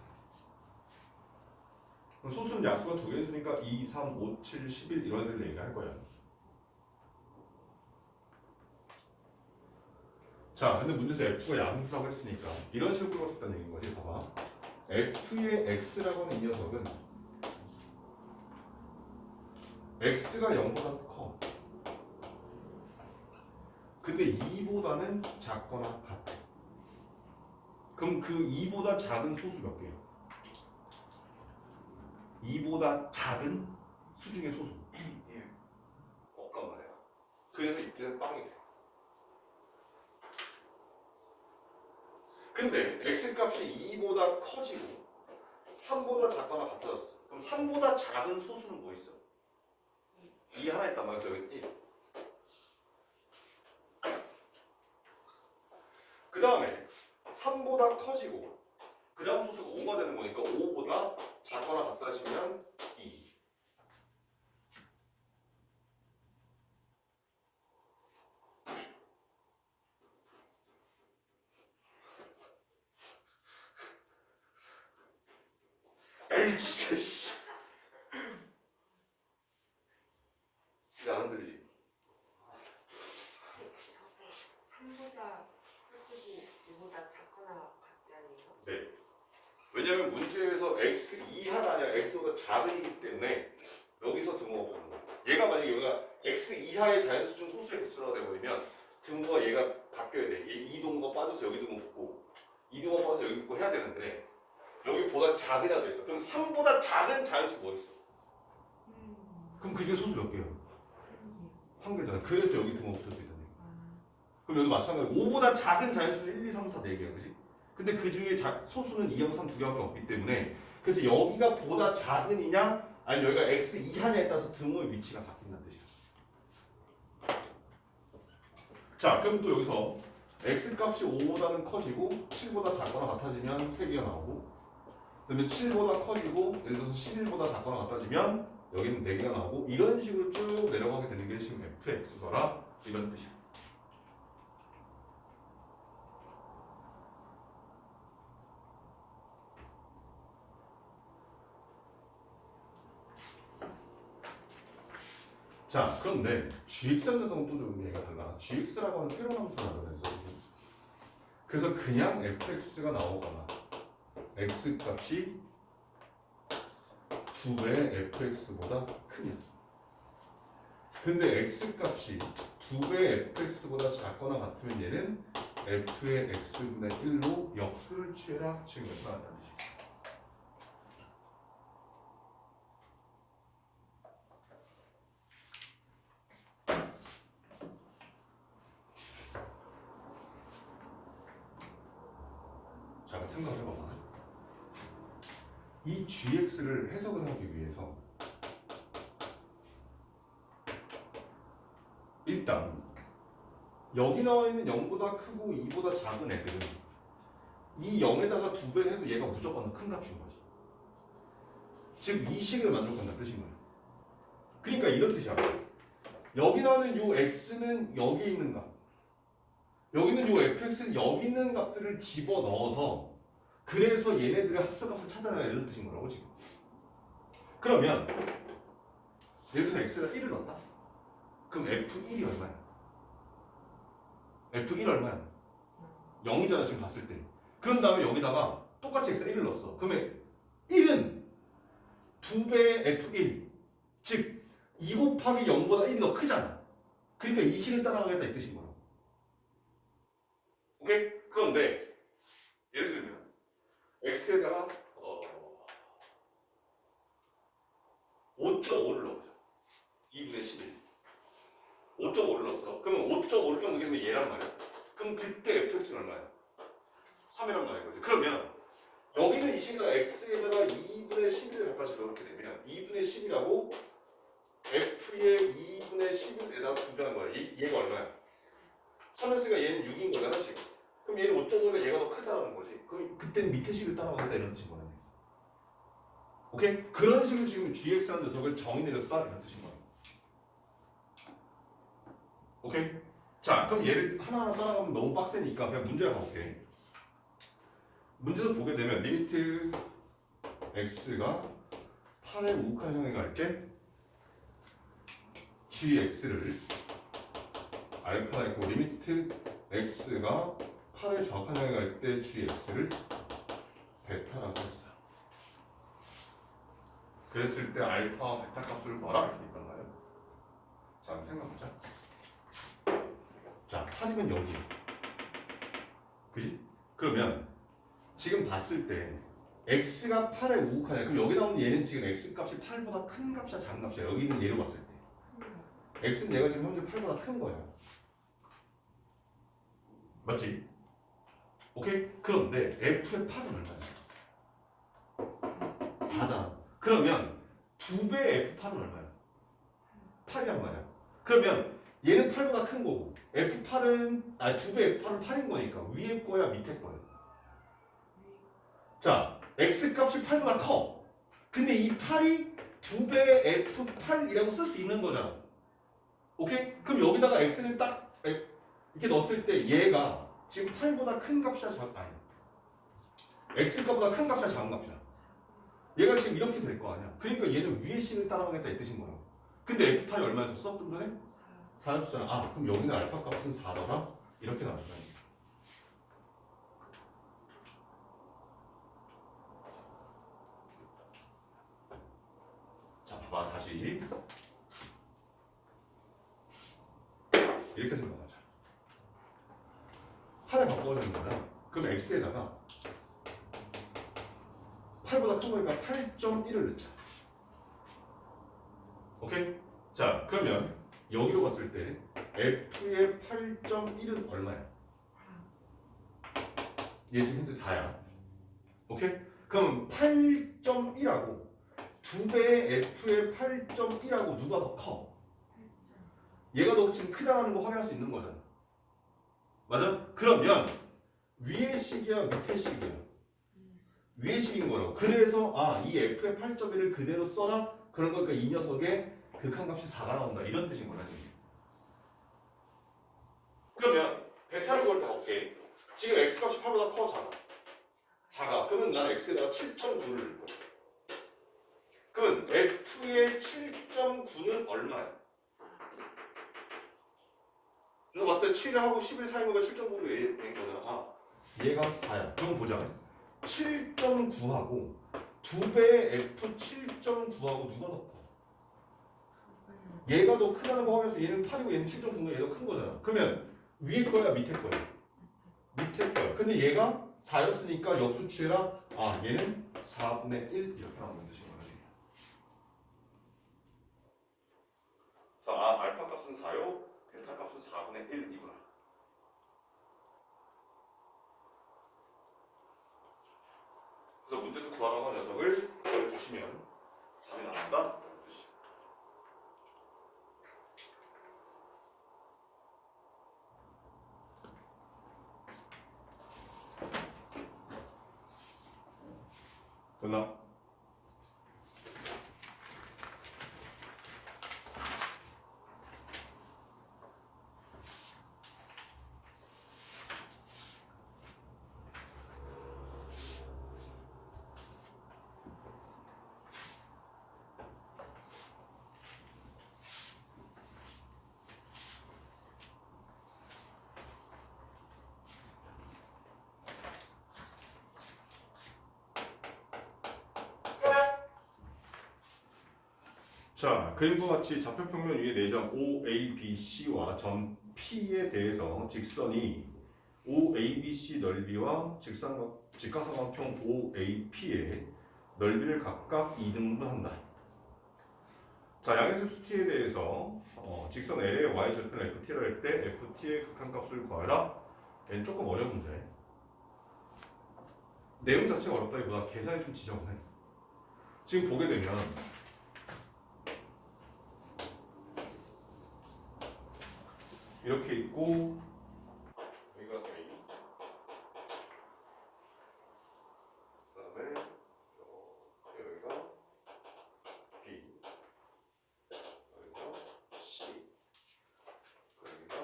그럼 소수는 양수가 두 개수니까 2, 3, 5, 7, 11 이런 애들 얘기할 거야. 자, 근데 문제에서 f가 양수라고 했으니까 이런 식으로 풀어볼 수 있다는 얘기인 거지. 봐봐. f의 x라고 하는 이 녀석은 x가 0보다 커. 근데 2보다는 작거나 같아. 그럼 그 2보다 작은 소수 몇 개야? 2보다 작은 수 중에 소수. 없단 말이야. 그래서 이때는 빵이 돼. 근데 x값이 2보다 커지고 3보다 작거나 같아졌어. 그럼 3보다 작은 소수는 뭐 있어? 2 하나 있단 말이야. 여기 1. 그 다음에 3보다 커지고 그 다음 소수가 5가 되는 거니까 5보다 작거나 같아지면 2. 에이 진짜 씨. 야 안 들리지? 3보다 크고 5보다 작거나 같다니요? 네. 왜냐면 문제에서 x 이하가 아니라 x보다 작은이기 때문에 여기서 등호가 보는 거야. 얘가 만약에 여기가 x 이하의 자연수 중 소수의 개수라고 돼버리면 등호가 얘가 바뀌어야 돼. 이 동호가 빠져서 여기 등호 붙고 이 등호가 빠져서 여기 붙고 해야 되는데 여기보다 작으라고 돼 있어. 그럼 3보다 작은 자연수 뭐 있어? 그럼 그 중에 소수 몇 개야? 한 개잖아. 그래서 여기 등호 붙을 수 있다는 얘기야. 그럼 여기 마찬가지로 5보다 작은 자연수는 1, 2, 3, 4, 4개야. 그지? 근데 그 중에 소수는 2하고 3 두 개밖에 없기 때문에 그래서 여기가 보다 작은이냐 아니면 여기가 x 이하냐에 따라서 등호의 위치가 바뀐다는 뜻이야. 자, 그럼 또 여기서 x 값이 5보다는 커지고 7보다 작거나 같아지면 3개가 나오고 그다음에 7보다 커지고 예를 들어서 11보다 작거나 같아지면 여기는 4개가 나오고 이런 식으로 쭉 내려가게 되는 게 지금 fx더라 이런 뜻이야. 자, 그런데 GX라는 녀석은 또 좀 얘기가 달라. GX라고 하는 새로운 함수가 나오면서 그래서 그냥 fx가 나오거나 x 값이 2배의 fx보다 크면, 근데 x 값이 2배의 fx보다 작거나 같으면 얘는 f의 x분의 1로 역수를 취해라 지금부터 나왔다는 뜻이야. 자, 그럼 생각을 해봐봐. 이 gx를 해석을 하기 위해서 일단 여기 나와 있는 0보다 크고 2보다 작은 애들은 이 0에다가 2배 해도 얘가 무조건 큰 값인 거지. 즉 이 식을 만족한다는 뜻인 거야. 그러니까 이런 뜻이야. 여기 나오는 요 x는 여기 있는 값, 여기 있는 요 fx는 여기 있는 값들을 집어넣어서 그래서 얘네들의 합수값을 찾아내라 이런 뜻인 거라고 지금. 그러면 예를 들어서 x가 1을 넣었다. 그럼 f1이 얼마야? f1 얼마야? 0이잖아 지금 봤을 때. 그런 다음에 여기다가 똑같이 x가 1을 넣었어. 그러면 1은 2배의 f1, 즉 2 곱하기 0보다 1이 더 크잖아. 그러니까 이 식을 따라가겠다 이 뜻인 거라고. 오케이? 그런데 예를 들면 x에다가 5.5를 넣어보자. 2분의 11. 5.5를 넣었어. 그러면 5.5를 좀 넣으면 얘란 말이야. 그럼 그때 fx는 얼마야? 3이란 말인 거지. 그러면 여기는 이 식에다가 x에다가 2분의 11을 갖다 집어넣게 되면 2분의 10이라고 f의 2분의 11에다가 2배한 거야. 얘가 얼마야? 3x가 얘는 6인 거잖아 지금. 그럼 얘는 5.5가 얘가 더 크다는 거지. 그럼 그때는 밑에 식을 따라가겠다 이런 뜻인 거네. 오케이? 그런 식으로 지금 gx라는 녀석을 정의 내렸다 이런 뜻인 거야. 오케이? 자, 그럼 얘를 하나하나 따라가면 너무 빡세니까 그냥 문제를 가볼게. 문제에서 보게 되면 리미트 x가 8의 우극한형에 갈 때 gx를 알파 있고 리미트 x가 8의 좌칸형에 갈 때 gx를 베타라고 했어. 그랬을 때 알파와 베타 값을 구하라 이렇게 있단 말이야. 자, 한번 생각해보자. 자, 8이면 여기야. 그지? 그러면 지금 봤을 때 x가 8의 우극하냐? 그럼 여기 나오는 얘는 지금 x 값이 8보다 큰 값이야 작은 값이야? 여기 있는 얘로 봤을 때 x는 얘가 지금 현재 8보다 큰 거야. 맞지? 오케이? 그런데 f의 8은 얼마야? 4잖아. 그러면 2배의 f8은 얼마야? 8이란 말이야. 그러면 얘는 8보다 큰 거고 f8은 2배의 f8은 8인 거니까 위에 거야 밑에 거야? 자, x 값이 8보다 커. 근데 이 8이 2배의 f8이라고 쓸 수 있는 거잖아. 오케이? 그럼 여기다가 x를 딱 이렇게 넣었을 때 얘가 지금 8보다 큰 값이야 아니야. x 값보다 큰 값이야 작은 값이야. 얘가 지금 이렇게 될 거 아니야. 그러니까 얘는 위의 식을 따라가겠다 이 뜻인 거야. 근데 f8이 얼마였었어? 좀 전에? 4였었잖아. 아, 그럼 여기는 알파 값은 4더라? 이렇게 나왔다. 자, 봐봐. 다시 이렇게 생각하자. 8을 바꿔주는 거야. 그럼 x에다가 8보다 큰 거니까 8.1을 넣자. 오케이? 자, 그러면 여기로 봤을 때 f의 8.1은 얼마야? 얘 지금 현재 4야. 오케이? 그럼 8.1하고 2배의 f의 8.1하고 누가 더 커? 얘가 더 지금 크다는 거 확인할 수 있는 거잖아. 맞아? 그러면 위의 식이야 밑의 식이야? 위의 식인 거예요. 그래서 이 f의 8.1을 그대로 써라. 그런 거니까 이 녀석의 극한값이 4가 나온다. 이런 뜻인 거야. 그러면 베타를 구할 때 어떻게? 지금 x값이 8보다 커 작아. 그러면 나는 x에다가 7.9를 넣을 거야. 그러면 f의 7.9는 얼마야? 봤을 때 7하고 11 사이인 거가 7.9로 된 거잖아. 얘가 4야. 그럼 보자. 7.9하고 2배의 F 7.9하고 누가 더 커? 얘가 더 크다는 거 확인해서 얘는 8이고 얘는 7.9가 얘가 큰 거잖아. 그러면 위에 거야 밑에 거야? 밑에 거야. 근데 얘가 4였으니까 역수치해라. 아 얘는 4분의 1 이렇게 나오는 뜻인 거지. 자, 알파 값은 4요. 베타 값은 4분의 1이구나. 그래서 문제에서 구하라고 한 녀석을 보여주시면 답이 나온다. 이런 뜻이야. 됐나? 자, 그림과 같이 좌표평면 위에 내점 OABC와 점 P에 대해서 직선이 OABC 넓이와 직각삼각형 OAP의 넓이를 각각 2등분한다. 자, 양의수 수T에 대해서 직선 L의 Y절편 FT를 할 때 FT의 극한값을 구하라. 얘는 조금 어려운 문제. 내용 자체가 어렵다기보다 계산이 좀 지저분해. 지금 보게 되면 이렇게 있고 여기가 A, 그다음에 여기가 B, 여기가 C, 여기가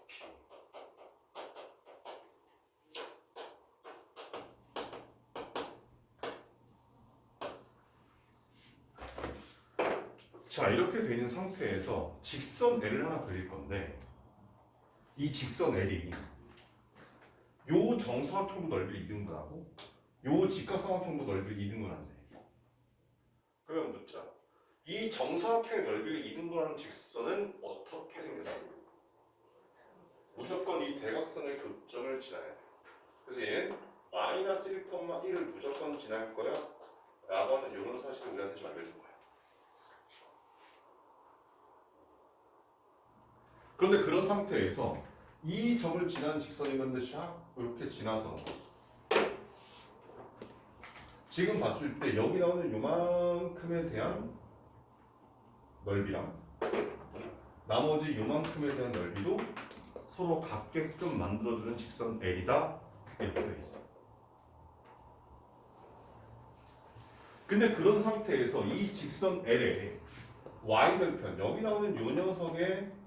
P. 자, 이렇게 되는 상태에서 직선 L을 하나 그릴 건데 이 직선 L이 요 정사각형도 넓이를 2등분하고 요 직각삼각형도 넓이를 2등분한대. 그러면 묻자. 이 정사각형의 넓이를 2등분하는 직선은 어떻게 생겼어? 무조건 이 대각선의 교점을 지나야 돼. 그래서 얘는 마이너스 1,1을 무조건 지날 거야 라고 하는 이런 사실을 우리한테 좀 알려준 거야. 그런데 그런 상태에서 이 점을 지난 직선이 건데 샥 이렇게 지나서 지금 봤을 때 여기 나오는 요만큼에 대한 넓이랑 나머지 요만큼에 대한 넓이도 서로 같게끔 만들어주는 직선 L이다 이렇게 되어 있어. 근데 그런 상태에서 이 직선 L의 Y절편 여기 나오는 요 녀석의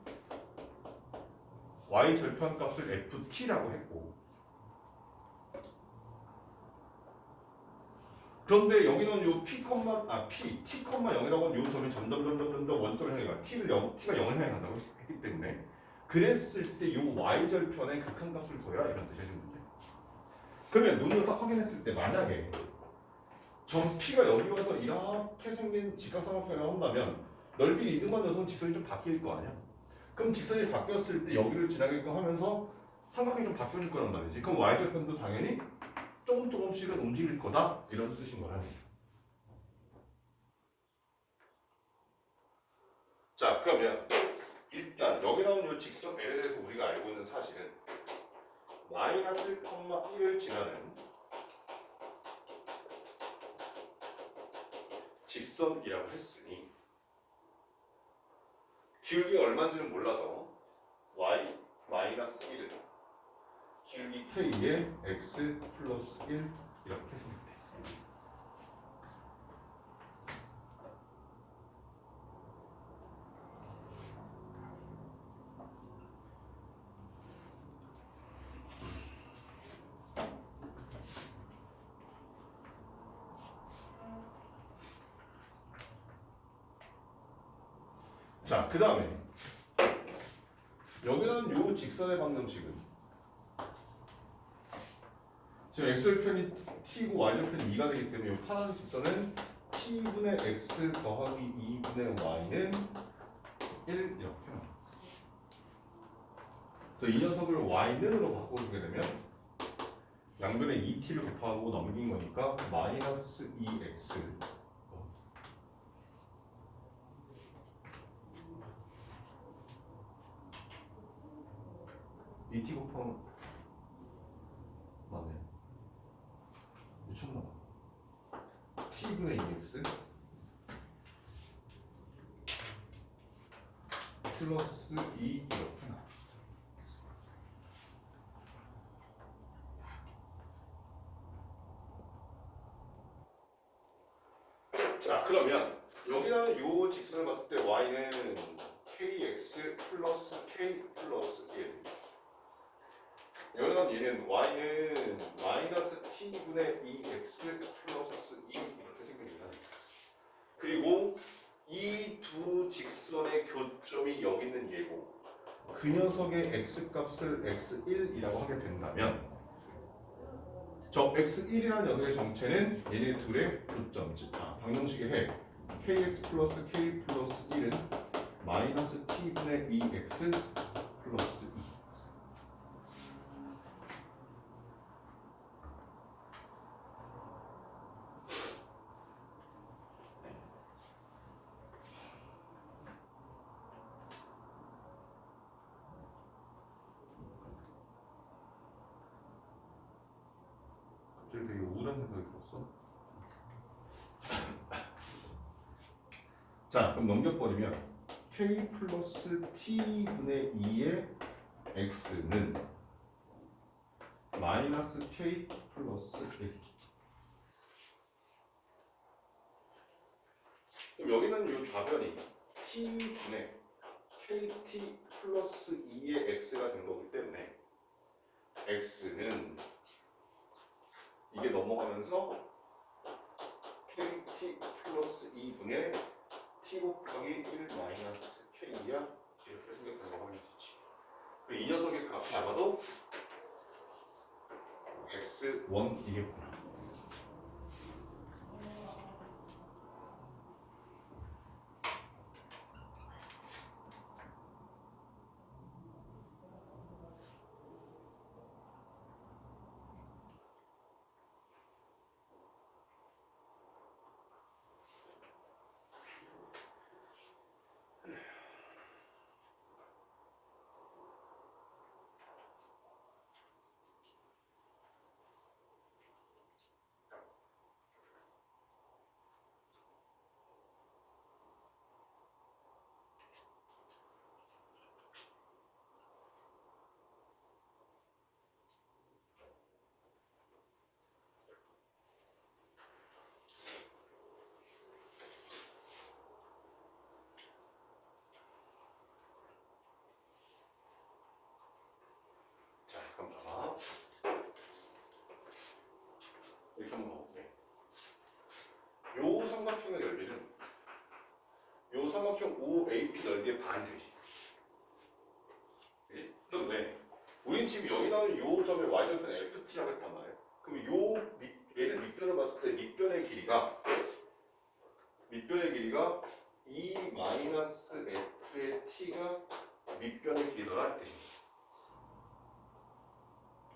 Y절편 값을 FT라고 했고 그런데 여기는 요 T, T,0이라고 하는 요 점이 점점 원점을 향해 가. T가 0을 향해 간다고 했기 때문에 그랬을 때 요 Y절편의 극한값을 구해라 이런 뜻이야 지금 문제. 그러면 눈으로 딱 확인했을 때 만약에 점 P가 여기 와서 이렇게 생긴 직각삼각형을 한다면 넓이 2등분 녀석은 직선이 좀 바뀔 거 아니야. 그럼 직선이 바뀌었을 때 여기를 지나게끔 하면서 삼각형이 좀 바뀌어질 거란 말이지. 그럼 Y절편도 당연히 조금씩은 움직일 거다 이런 뜻인 거야. 자, 그러면 일단 여기 나오는 이 직선 L에 대해서 우리가 알고 있는 사실은 마이너스 1,1을 지나는 직선이라고 했으니 기울기가 얼마인지는 몰라서 y 마이너스 1은 기울기 k의 x 플러스 1 이렇게 생겼대. 자, 그 다음에 여기는 요 직선의 방정식은 지금 x절편이 t고 y절편이 2가 되기 때문에 이 파란색 직선은 t분의 x 더하기 2분의 y는 1 이렇게 나와요. 그래서 이 녀석을 y는으로 바꿔주게 되면 양변에 2t를 곱하고 넘긴 거니까 마이너스 2x 2t 곱하면 맞네. 미쳤나봐. t분의 2x 플러스 2 이렇게 나와. 자, 그러면 여기는 요 직선을 봤을 때 y는 kx 플러스 k 플러스 1. 여기는 얘는 y는 마이너스 t분의 2x 플러스 2 이렇게 생깁니다. 그리고 이 두 직선의 교점이 여기 있는 얘고 그 녀석의 x 값을 x1이라고 하게 된다면 저 x1이라는 녀석의 정체는 얘네 둘의 교점, 즉 방정식의 핵 kx 플러스 k 플러스 1은 마이너스 t분의 2x 플러스 2. 갑자기 되게 우울한 생각이 들었어. 자, 그럼 넘겨버리면 k 플러스 t분의 2의 x는 마이너스 k 플러스 1. 그럼 여기는 이 좌변이 t분의 kt 플러스 2의 x가 된 거기 때문에 x는 이게 넘어가면서 kt 플러스 2분의 t 곱하기 1 마이너스 k야 이렇게 생각하면 되지. 이 녀석의 값이 아마도 x1이겠구나. 자, 그럼 봐봐. 이렇게 한번 가볼게. 요 삼각형의 넓이는 요 삼각형 OAP 넓이의 반이 되지. 그지? 그런데 우린 지금 여기 나오는 요 점의 y절편 FT라고 했단 말이야. 그럼 얘를 밑변을 봤을 때 밑변의 길이가 2 마이너스 f의 t가 밑변의 길이더라 뜻이야.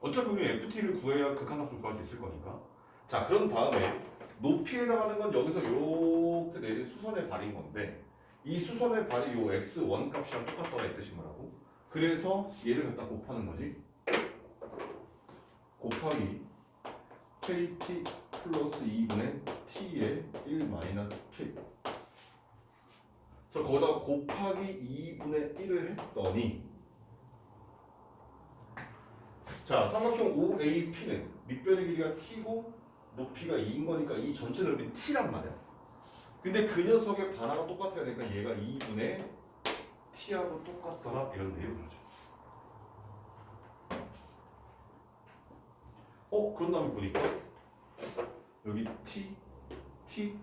어차피 우리 ft를 구해야 극한값을 구할 수 있을 거니까. 자, 그런 다음에 높이에 해당하는 건 여기서 이렇게 내린 수선의 발인 건데 이 수선의 발이 요 x1 값이랑 똑같다고 했듯이 뭐라고? 그래서 얘를 갖다 곱하는 거지. 곱하기 kt 플러스 2분의 t의 1 마이너스 k. 그래서 거기다 곱하기 2분의 1을 했더니 자, 삼각형 OAP는 밑변의 길이가 t고 높이가 2인 거니까 이 전체 넓이는 t란 말이야. 근데 그 녀석의 반하가 똑같아야 되니까 얘가 2분의 t하고 똑같더라 이런 내용이죠. 그런 다음에 보니까 여기 t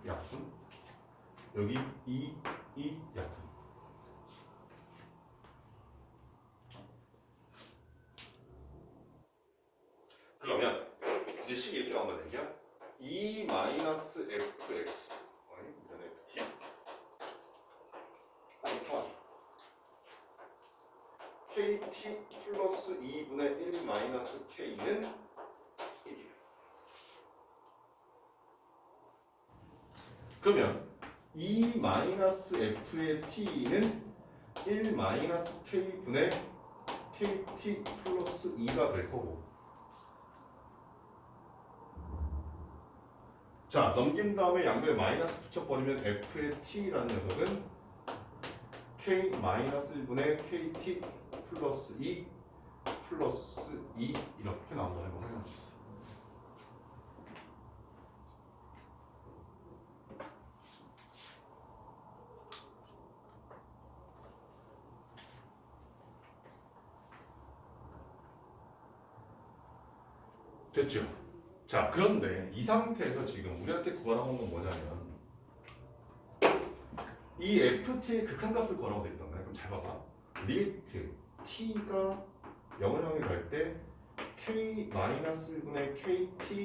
약분, 여기 2 약분. t-fx 이런 ft kt 플러스 2분의 1 마이너스 k는 1이에요. 그러면 2 마이너스 f의 t는 1 마이너스 k분의 kt 플러스 2가 될 거고, 자 넘긴 다음에 양변에 마이너스 붙여버리면 f의 t라는 녀석은 k 마이너스 1분의 kt 플러스 2 플러스 2 이렇게 나온다는 걸 확인할 수 있어요. 됐죠? 자 그런데 이 상태에서 지금 우리한테 구하라고 한 건 뭐냐면 이 ft의 극한값을 구하라고 돼 있단 말이야. 그럼 잘 봐봐. 리미트 t가 0을 향해 갈 때 k-1분의 kt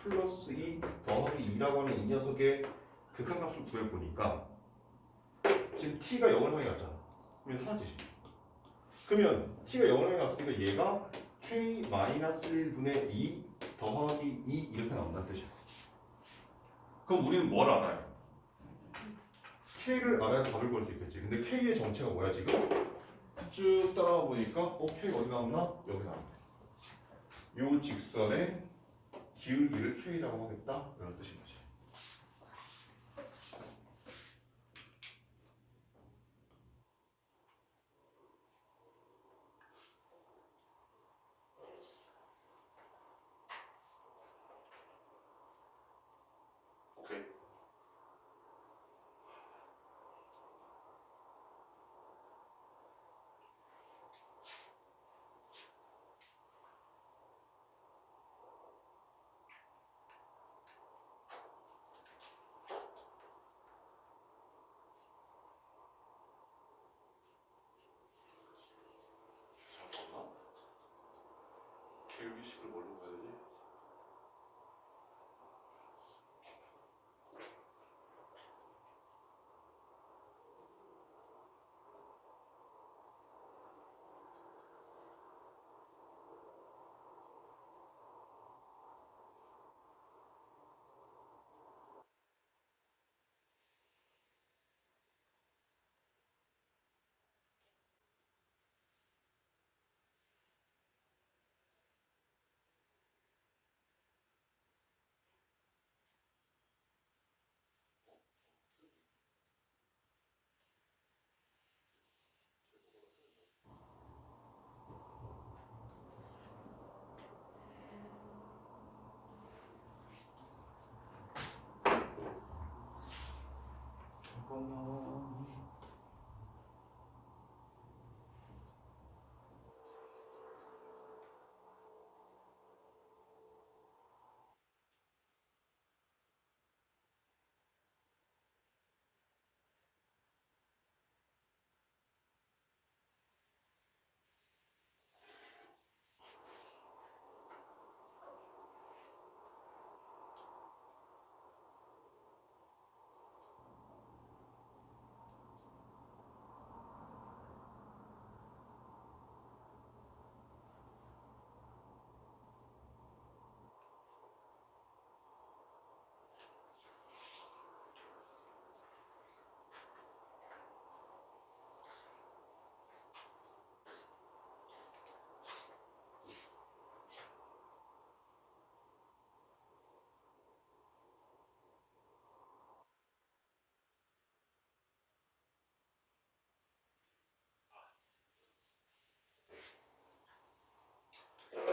플러스 2 더하기 2라고 하는 이 녀석의 극한값을 구해보니까 지금 t가 0을 향해 갔잖아. 그러면 사라지지. 그러면 t가 0을 향해 갔으니까 얘가 k-1분의 2 더하기 2 이렇게 나온다는 뜻이야. 그럼 우리는 뭘 알아요? k를 알아야 답을 구할 수 있겠지. 근데 k의 정체가 뭐야 지금? 쭉 따라가 보니까 k 어디 나왔나? 여기 나왔네. 요 직선의 기울기를 k라고 하겠다 이런 뜻인 거지. 오케이. 잠깐만. 기울기식을 뭘로 가야 되지? 잠깐만.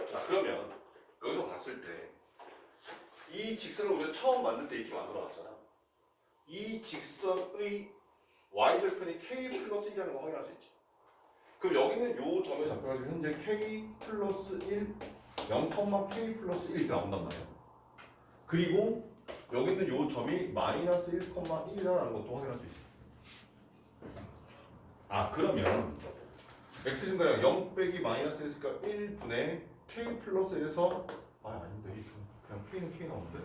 자 그러면 여기서 봤을 때 이 직선을 우리가 처음 만들 때 이렇게 만들어놨잖아. 이 직선의 y절편이 k 플러스 1이라는 거 확인할 수 있지. 그럼 여기는 요 점에 잡혀가지고 현재 k 플러스 1, 0, k 플러스 1 이렇게 나온단 말이야. 그리고 여기 있는 요 점이 마이너스 1,1이라는 것도 확인할 수 있어. 아 그러면 x 증가량 0 빼기 마이너스 1이니까 1분의 k 플러스 1에서 아닌데 그냥 k는 k 나오는데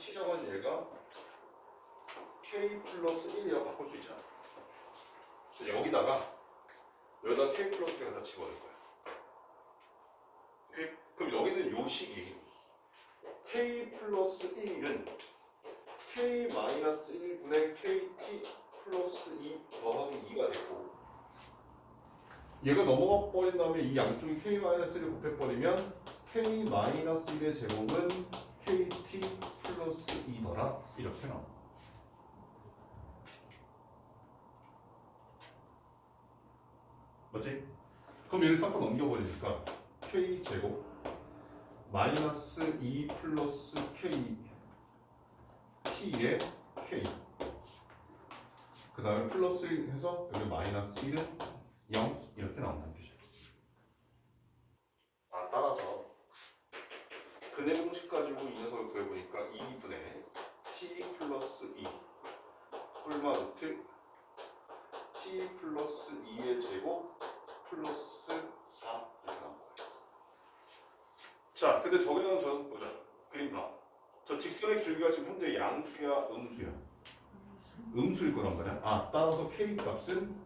t라고 하는 얘가 k 플러스 1이라고 바꿀 수 있잖아. 여기다가 k 플러스 1을 갖다 집어넣을 거야. 오케이? 그럼 여기는 요 식이 k 플러스 1은 k 마이너스 1분의 kt 플러스 2 더하기 2가 되고, 얘가 넘어가 버린 다음에 이 양쪽이 k 마이너스 1을 곱해버리면 k 마이너스 1의 제곱은 kt 플러스 2더라 이렇게 나와. 맞지? 그럼 얘를 싹다 넘겨버리니까 k 제곱 마이너스 2 플러스 k t의 k 그 다음에 플러스 해서 여기 마이너스 1은 0 이렇게 나온다는 뜻이죠. 따라서 근의 공식 가지고 이 녀석을 구해보니까 2분의 t 플러스 2 뿔마 루트 t 플러스 2의 제곱 플러스 4 이렇게 나온 거예요. 자, 근데 저기다가 저 보자. 그림 봐. 저 직선의 길이가 지금 현재 양수야, 음수야? 음수일 거란 말이야. 따라서 k 값은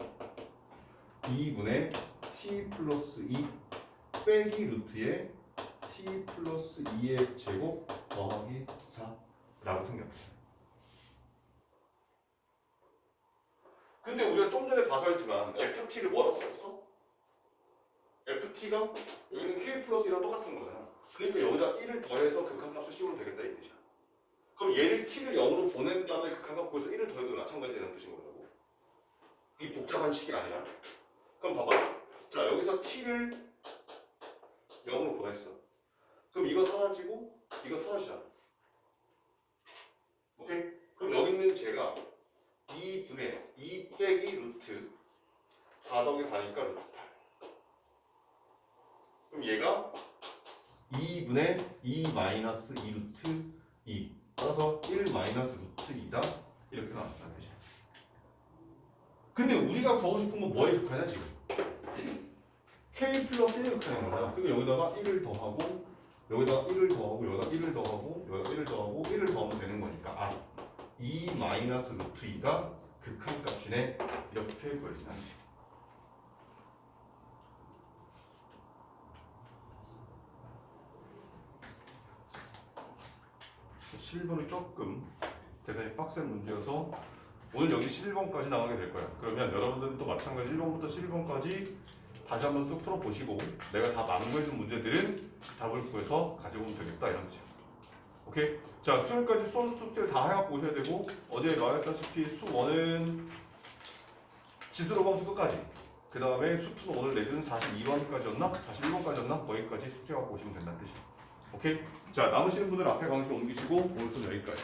2분의 t 플러스 2 빼기 루트의 t 플러스 2의 제곱 더하기 4라고 생겼어요. 근데 우리가 좀 전에 봐서 했지만 ft를 뭐라고 썼어? ft가 여기는 k 플러스 1이랑 똑같은 거잖아. 그러니까 여기다 1을 더해서 극한값을 씌우면 되겠다 이 뜻이야. 그럼 얘를 t를 0으로 보낸 다음에 극한값 구해서 1을 더해도 마찬가지 되는 뜻인 거라고. 이 복잡한 식이 아니라. 그럼 봐봐. 자, 여기서 t를 0으로 보냈어. 그럼 이거 사라지고 이거 사라지잖아. 오케이? 그럼 여기 있는 제가 2분의 2 빼기 루트 4 더하기 4니까 루트 8. 그럼 얘가 2분의 2 마이너스 2 루트 2 따라서 1 마이너스 루트 2다 이렇게 나왔다는 거지. 근데 우리가 구하고 싶은 건 뭐에 극하냐 지금? k 플러스 1을 극하는 거잖아. 그러니까 여기다가 1을 더하고 여기다가 1을 더하고 여기다가 1을 더하고 여기다가 1을 더하고 1을 더하면 되는 거니까 2 마이너스 루트 2가 극한값이네 이렇게 보여진다는 거지. (11번은) 조금 대단히 빡센 문제여서 오늘 여기 11번까지 나가게 될 거야. 그러면 여러분들은 또 마찬가지 1번부터 12번까지 다시 한번 쑥 풀어보시고 내가 다 망고해준 문제들은 답을 구해서 가지고 오면 되겠다 이런 거지. 오케이? 자, 수요일까지 수원 숙제를 다 해갖고 오셔야 되고 어제 말했다시피 수 1은 지수로 검수 끝까지 그 다음에 수 2는 오늘 내준 42번까지였나? 41번까지였나? 거기까지 숙제 갖고 오시면 된다는 뜻이야. 오케이? 자, 남으시는 분들 앞에 강의실 옮기시고 오늘 수는 여기까지.